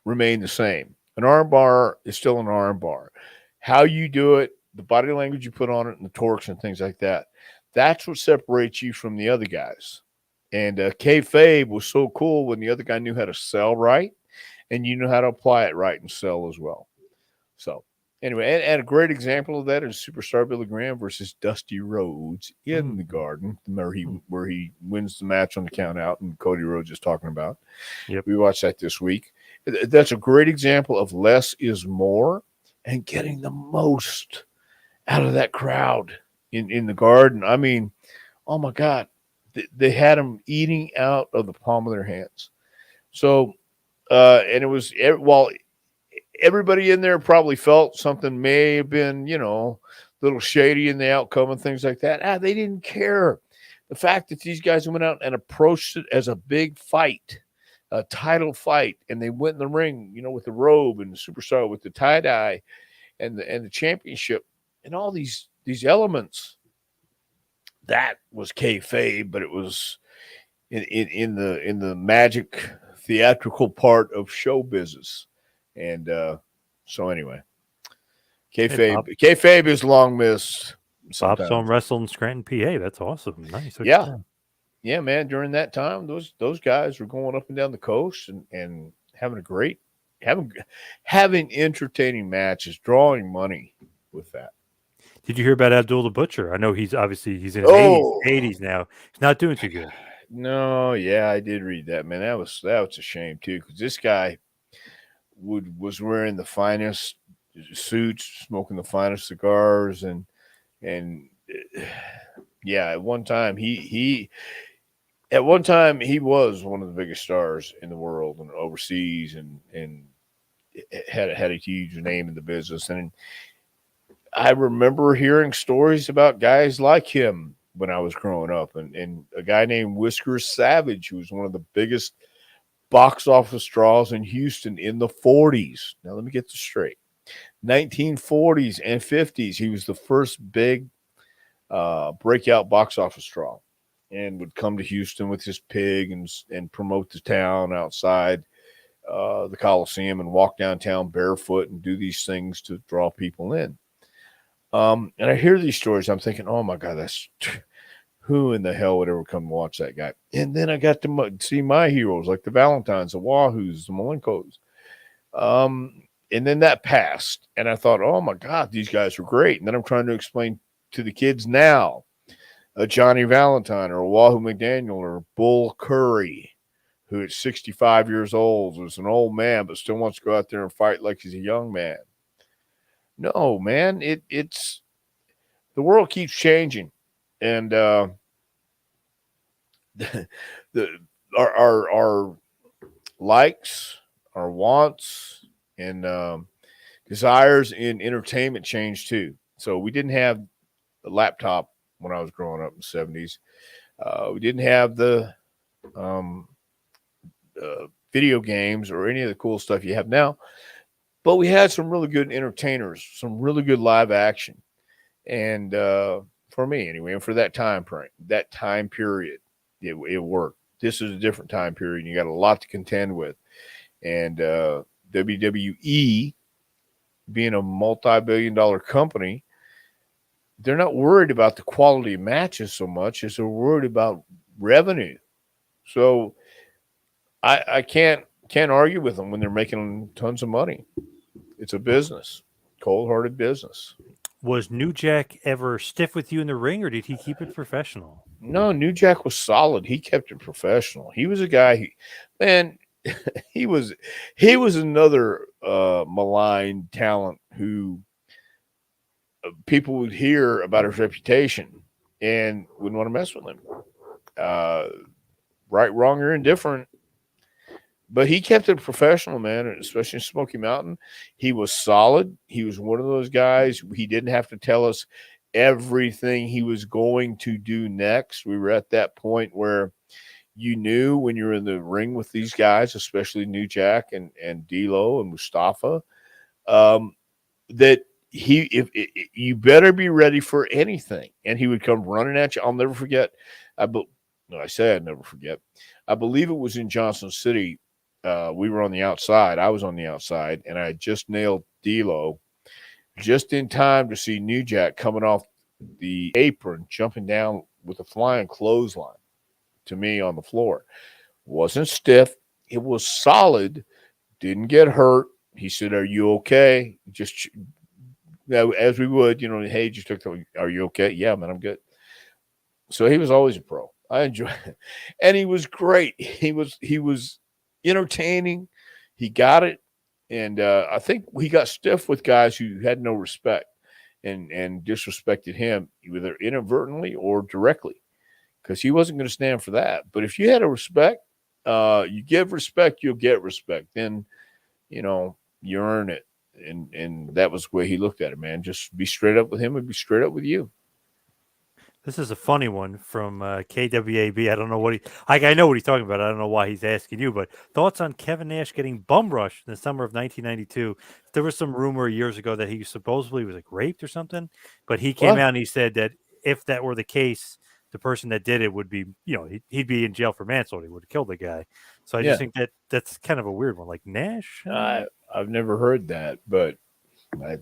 remain the same. An arm bar is still an arm bar. How you do it, the body language you put on it, and the torques and things like that. That's what separates you from the other guys. And kayfabe was so cool when the other guy knew how to sell right, and you know how to apply it right and sell as well. So anyway, and a great example of that is Superstar Billy Graham versus Dusty Rhodes in the Garden, where he wins the match on the count out, and Cody Rhodes is talking about. Yep. We watched that this week. That's a great example of less is more and getting the most out of that crowd in the Garden. I mean, oh my God, they had them eating out of the palm of their hands. So, and it was, while everybody in there probably felt something may have been, a little shady in the outcome and things like that. They didn't care. The fact that these guys went out and approached it as a big fight, a title fight, and they went in the ring, with the robe and the Superstar with the tie-dye, and the championship and all these elements. That was kayfabe, but it was in the magic theatrical part of show business. And so anyway, Hey, Bob. kayfabe is long missed Bob saw him sometimes. wrestle in Scranton, PA. That's awesome. Nice. What you Yeah, say? yeah, man. During that time, those guys were going up and down the coast and having a great having having entertaining matches, drawing money with that. Did you hear about Abdul the Butcher? I know he's obviously he's in his 80s, Oh 80s now. He's not doing too good. no, yeah, I did read that, man. That was a shame too, because this guy was wearing the finest suits, smoking the finest cigars, and yeah, at one time he was one of the biggest stars in the world and overseas, and had a huge name in the business. And I remember hearing stories about guys like him when I was growing up, and a guy named Whiskers Savage, who was one of the biggest box office draws in Houston in the 40s. Now, let me get this straight. 1940s and 50s, he was the first big breakout box office draw, and would come to Houston with his pig and promote the town outside the Coliseum and walk downtown barefoot and do these things to draw people in. And I hear these stories. I'm thinking, oh my God, that's who in the hell would ever come and watch that guy? And then I got to see my heroes like the Valentines, the Wahoos, the Malenkos. And then that passed. And I thought, oh my God, these guys were great. And then I'm trying to explain to the kids now a Johnny Valentine or a Wahoo McDaniel or Bull Curry, who at 65 years old was an old man but still wants to go out there and fight like he's a young man. No, man, it's the world keeps changing, and the our likes, our wants, and desires in entertainment change too. So we didn't have the laptop when I was growing up in the 70s. We didn't have the um, video games or any of the cool stuff you have now, but we had some really good entertainers, some really good live action, and for me anyway, and for that time period, it worked. This is a different time period. And you got a lot to contend with, and WWE being a multi-billion-dollar company, they're not worried about the quality of matches so much as they're worried about revenue. So I can't argue with them when they're making tons of money. It's a business, cold-hearted business. Was New Jack ever stiff with you in the ring, or did he keep it professional? No, New Jack was solid. He kept it professional. He was a guy. Man, he was another maligned talent who people would hear about his reputation and wouldn't want to mess with him. Uh, right, wrong, or indifferent. But he kept it professional, man, especially in Smoky Mountain. He was solid. He was one of those guys. He didn't have to tell us everything he was going to do next. We were at that point where you knew when you were in the ring with these guys, especially New Jack and D'Lo and Mustafa, that you better be ready for anything. And he would come running at you. I'll never forget. I say I'd never forget. I believe it was in Johnson City. We were on the outside. I was on the outside, and I just nailed D'Lo just in time to see New Jack coming off the apron, jumping down with a flying clothesline to me on the floor. Wasn't stiff. It was solid. Didn't get hurt. He said, "Are you okay?" Just as we would, hey, just took the, "Are you okay?" "Yeah, man, I'm good." So he was always a pro. I enjoy it. And he was great. He was entertaining. He got it. And I think he got stiff with guys who had no respect and disrespected him, either inadvertently or directly, because he wasn't going to stand for that. But if you had a respect, you give respect, you'll get respect. Then, you earn it. And that was the way he looked at it, man. Just be straight up with him and be straight up with you. This is a funny one from KWAB. I don't know what I know what he's talking about. I don't know why he's asking you, but thoughts on Kevin Nash getting bum rushed in the summer of 1992? There was some rumor years ago that he supposedly was like raped or something, but he came What? out and he said that if that were the case, the person that did it would be, he'd be in jail for manslaughter. He would have killed the guy. So I just Yeah, think that that's kind of a weird one. Like Nash, I've never heard that, but I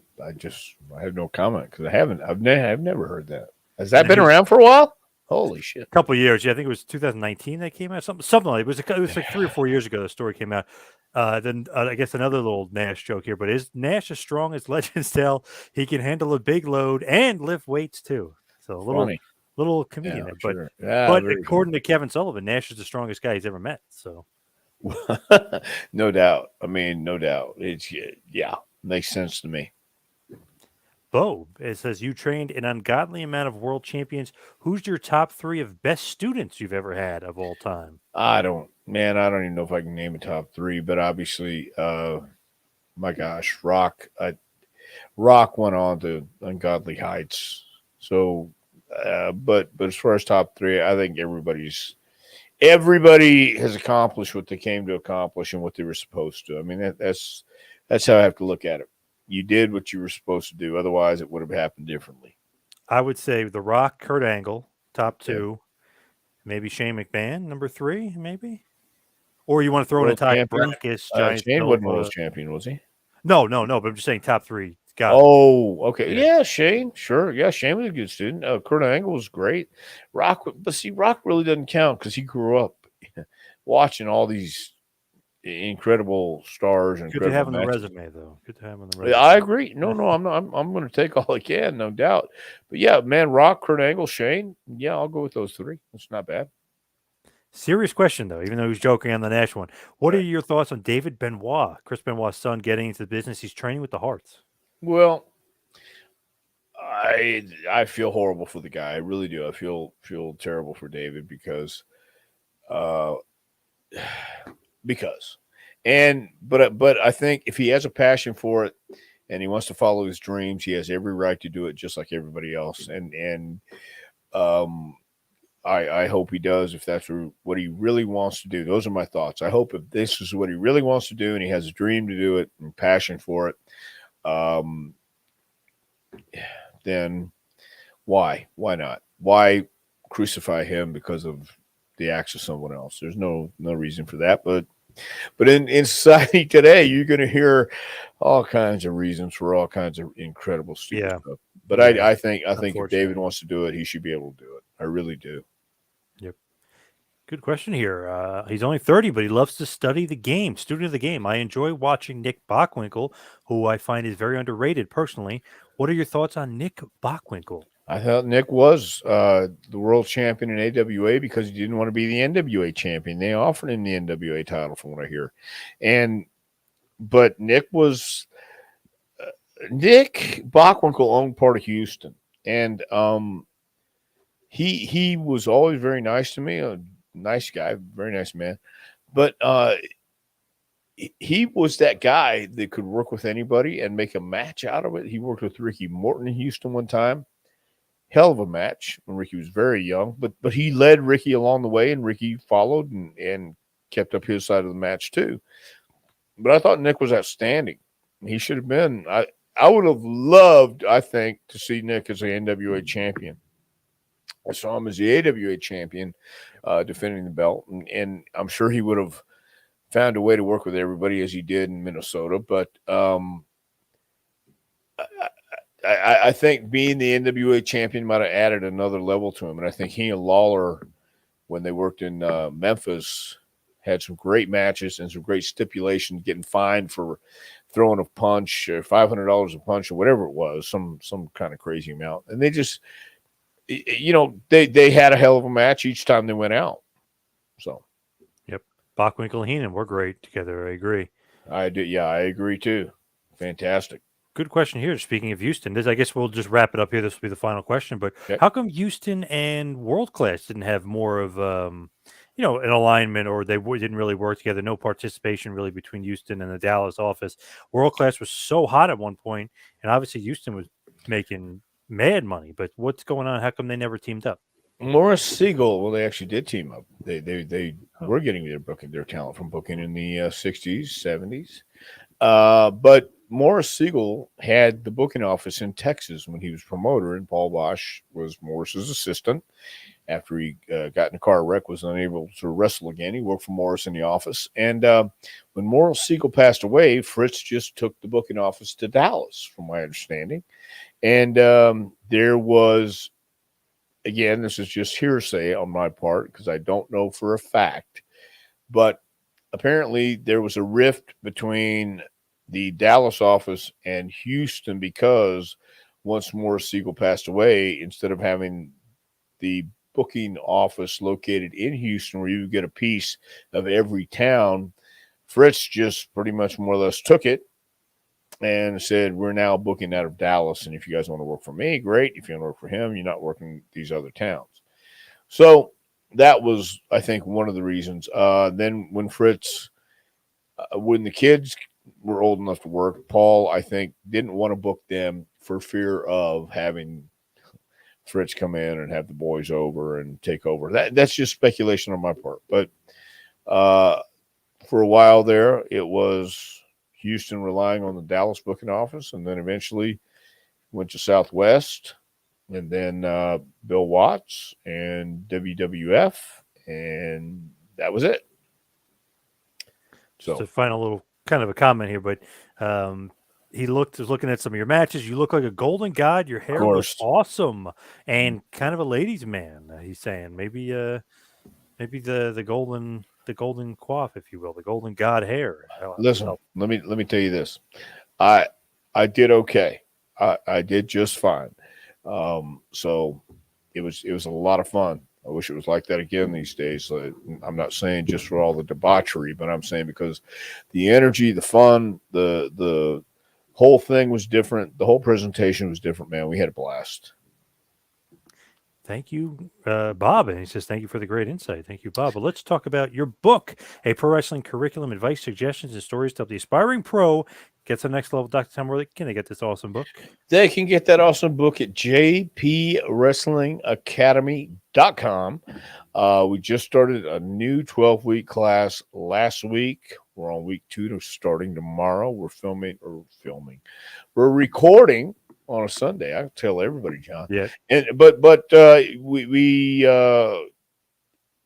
have no comment because I've never heard that. Has and that then been here's around for a while? Holy shit! couple of years. Yeah, I think it was 2019 that came out. Something like it was like 3 or 4 years ago. The story came out. Then I guess another little Nash joke here. But is Nash as strong as legends tell? He can handle a big load and lift weights too. So a little Funny. comedian Yeah, there. But sure. Yeah, but very according to Kevin Sullivan, Nash is the strongest guy he's ever met. So funny. No doubt. I mean, no doubt. It's yeah, makes sense to me. Bo, it says you trained an ungodly amount of world champions. Who's your top three of best students you've ever had of all time? I don't even know if I can name a top three, but obviously, my gosh, Rock went on to ungodly heights. So, but as far as top three, I think everybody has accomplished what they came to accomplish and what they were supposed to. I mean, that's how I have to look at it. You did what you were supposed to do. Otherwise, it would have happened differently. I would say The Rock, Kurt Angle, top Yeah. two. Maybe Shane McMahon, number three, maybe? Or you want to throw in a World tie champion. Brakkus, Giant Shane wasn't world Nova? champion, was he? No. But I'm just saying top three. Got to be. Oh, okay. Yeah. Yeah, Shane. Sure. Yeah, Shane was a good student. Kurt Angle was great. But see, Rock really doesn't count because he grew up watching all these incredible stars, Good to incredible have on the matches. resume, though. Good to have on the Yeah, I resume. agree. No, I'm not. I'm going to take all I can, no doubt. But yeah, man, Rock, Kurt Angle, Shane. Yeah, I'll go with those three. That's not bad. Serious question, though, even though he was joking on the Nash one. What All are right. your thoughts on David Benoit, Chris Benoit's son, getting into the business? He's training with the Hearts. Well, I feel horrible for the guy. I really do. I feel terrible for David uh because but I think if he has a passion for it and he wants to follow his dreams, he has every right to do it just like everybody else. And um I hope he does if that's what he really wants to do. Those are my thoughts. I hope if this is what he really wants to do and he has a dream to do it and passion for it, um, then why? Why not? Why crucify him because of the acts of someone else? There's no reason for that. But in society today, you're going to hear all kinds of reasons for all kinds of incredible stupid Yeah. stuff. But Yeah. I think if David Unfortunately. wants to do it, he should be able to do it. I really do. Yep. Good question here. He's only 30, but he loves to study the game, student of the game. I enjoy watching Nick Bockwinkel, who I find is very underrated personally. What are your thoughts on Nick Bockwinkel? I thought Nick was the world champion in AWA because he didn't want to be the NWA champion. They offered him the NWA title, from what I hear, but Nick Bockwinkel owned part of Houston, and he was always very nice to me. A nice guy, very nice man, but he was that guy that could work with anybody and make a match out of it. He worked with Ricky Morton in Houston one time. Hell of a match when Ricky was very young, but he led Ricky along the way, and Ricky followed and kept up his side of the match too. But I thought Nick was outstanding. He should have been. I would have loved, I think, to see Nick as the NWA champion. I saw him as the AWA champion, defending the belt, and I'm sure he would have found a way to work with everybody as he did in Minnesota. But I think being the NWA champion might have added another level to him. And I think he and Lawler, when they worked in Memphis, had some great matches and some great stipulations, getting fined for throwing a punch, $500 a punch, or whatever it was, some kind of crazy amount. And they just, they had a hell of a match each time they went out. So, Yep. Bockwinkel and Heenan were great together. I agree. I do. Yeah, I agree too. Fantastic. Good question here. Speaking of Houston, I guess we'll just wrap it up here. This will be the final question. But Okay. how come Houston and World Class didn't have more of, an alignment, or they didn't really work together? No participation really between Houston and the Dallas office. World Class was so hot at one point, and obviously Houston was making mad money. But what's going on? How come they never teamed up? Morris Siegel, well, they actually did team up. They Oh. were getting their talent from booking in the 60s, 70s. But Morris Siegel had the booking office in Texas when he was promoter, and Paul Bosch was Morris's assistant. After he got in a car wreck, was unable to wrestle again, he worked for Morris in the office. And when Morris Siegel passed away, Fritz just took the booking office to Dallas, from my understanding. And there was, again, this is just hearsay on my part because I don't know for a fact, but apparently there was a rift between the Dallas office and Houston because once Morris Siegel passed away, instead of having the booking office located in Houston where you get a piece of every town, Fritz just pretty much more or less took it and said, we're now booking out of Dallas. And if you guys want to work for me, great. If you want to work for him, you're not working these other towns. So that was, I think, one of the reasons. Then when when the kids were old enough to work, Paul, I think, didn't want to book them for fear of having Fritz come in and have the boys over and take over. That's just speculation on my part. But for a while there, it was Houston relying on the Dallas booking office, and then eventually went to Southwest, and then Bill Watts and WWF, and that was it. Just a final little kind of a comment here, but he was looking at some of your matches. You look like a golden god. Your hair was awesome and kind of a ladies' man. He's saying maybe the golden coif, if you will, the golden god hair. Listen, let me tell you this. I did okay. I did just fine. So it was a lot of fun. I wish it was like that again these days. I'm not saying just for all the debauchery, but I'm saying because the energy, the fun, the whole thing was different. The whole presentation was different, man. We had a blast. Thank you, Bob. And he says, thank you for the great insight. Thank you, Bob. But let's talk about your book, A Pro Wrestling Curriculum, Advice, Suggestions, and Stories to Help the Aspiring Pro get to the next level. Dr. Tom, where can they get this awesome book? They can get that awesome book at jpwrestlingacademy.com. We just started a new 12-week class last week. We're on week 2 starting tomorrow. We're recording on a Sunday. I tell everybody, John. Yeah. But we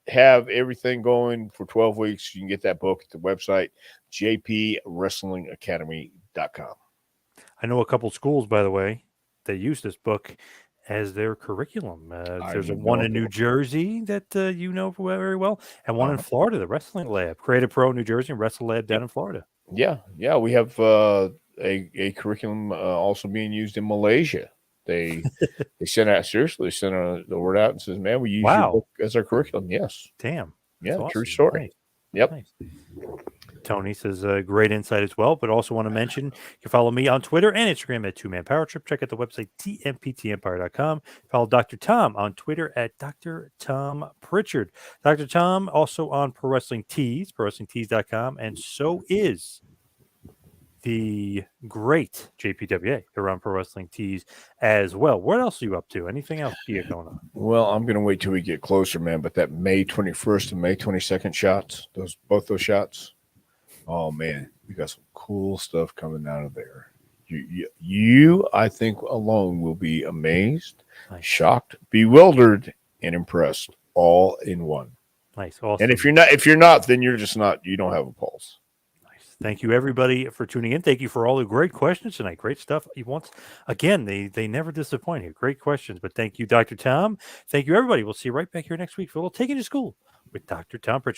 have everything going for 12 weeks. You can get that book at the website, jpwrestlingacademy.com. I know a couple schools, by the way, that use this book as their curriculum. There's one in New Jersey that you know very well, and one in Florida, the Wrestling Lab, Creative Pro New Jersey, and Wrestle Lab down in Florida. Yeah. We have a curriculum also being used in Malaysia. They sent out the word out and says, "Man, we use your book as our curriculum." Yes. Damn. Yeah. Awesome. True story. Nice. Yep. Nice. Tony says great insight as well, but also want to mention you can follow me on Twitter and Instagram at 2Man Power Trip. Check out the website tmptempire.com. Follow Dr. Tom on Twitter at Dr. Tom Prichard. Dr. Tom also on Pro Wrestling Tees, ProWrestlingTees.com, and so is the great JPWA. They're on Pro Wrestling Tees as well. What else are you up to? Anything else you got going on? Well, I'm going to wait till we get closer, man. But that May 21st and May 22nd shots, both those shots. Oh man, we got some cool stuff coming out of there. You, I think, alone will be amazed, shocked, bewildered, and impressed, all in one. Nice, awesome. And if you're not, then you're just not. You don't have a pulse. Nice. Thank you, everybody, for tuning in. Thank you for all the great questions tonight. Great stuff. Again, they never disappoint you. Great questions. But thank you, Dr. Tom. Thank you, everybody. We'll see you right back here next week for a little Taking to School with Dr. Tom Prichard.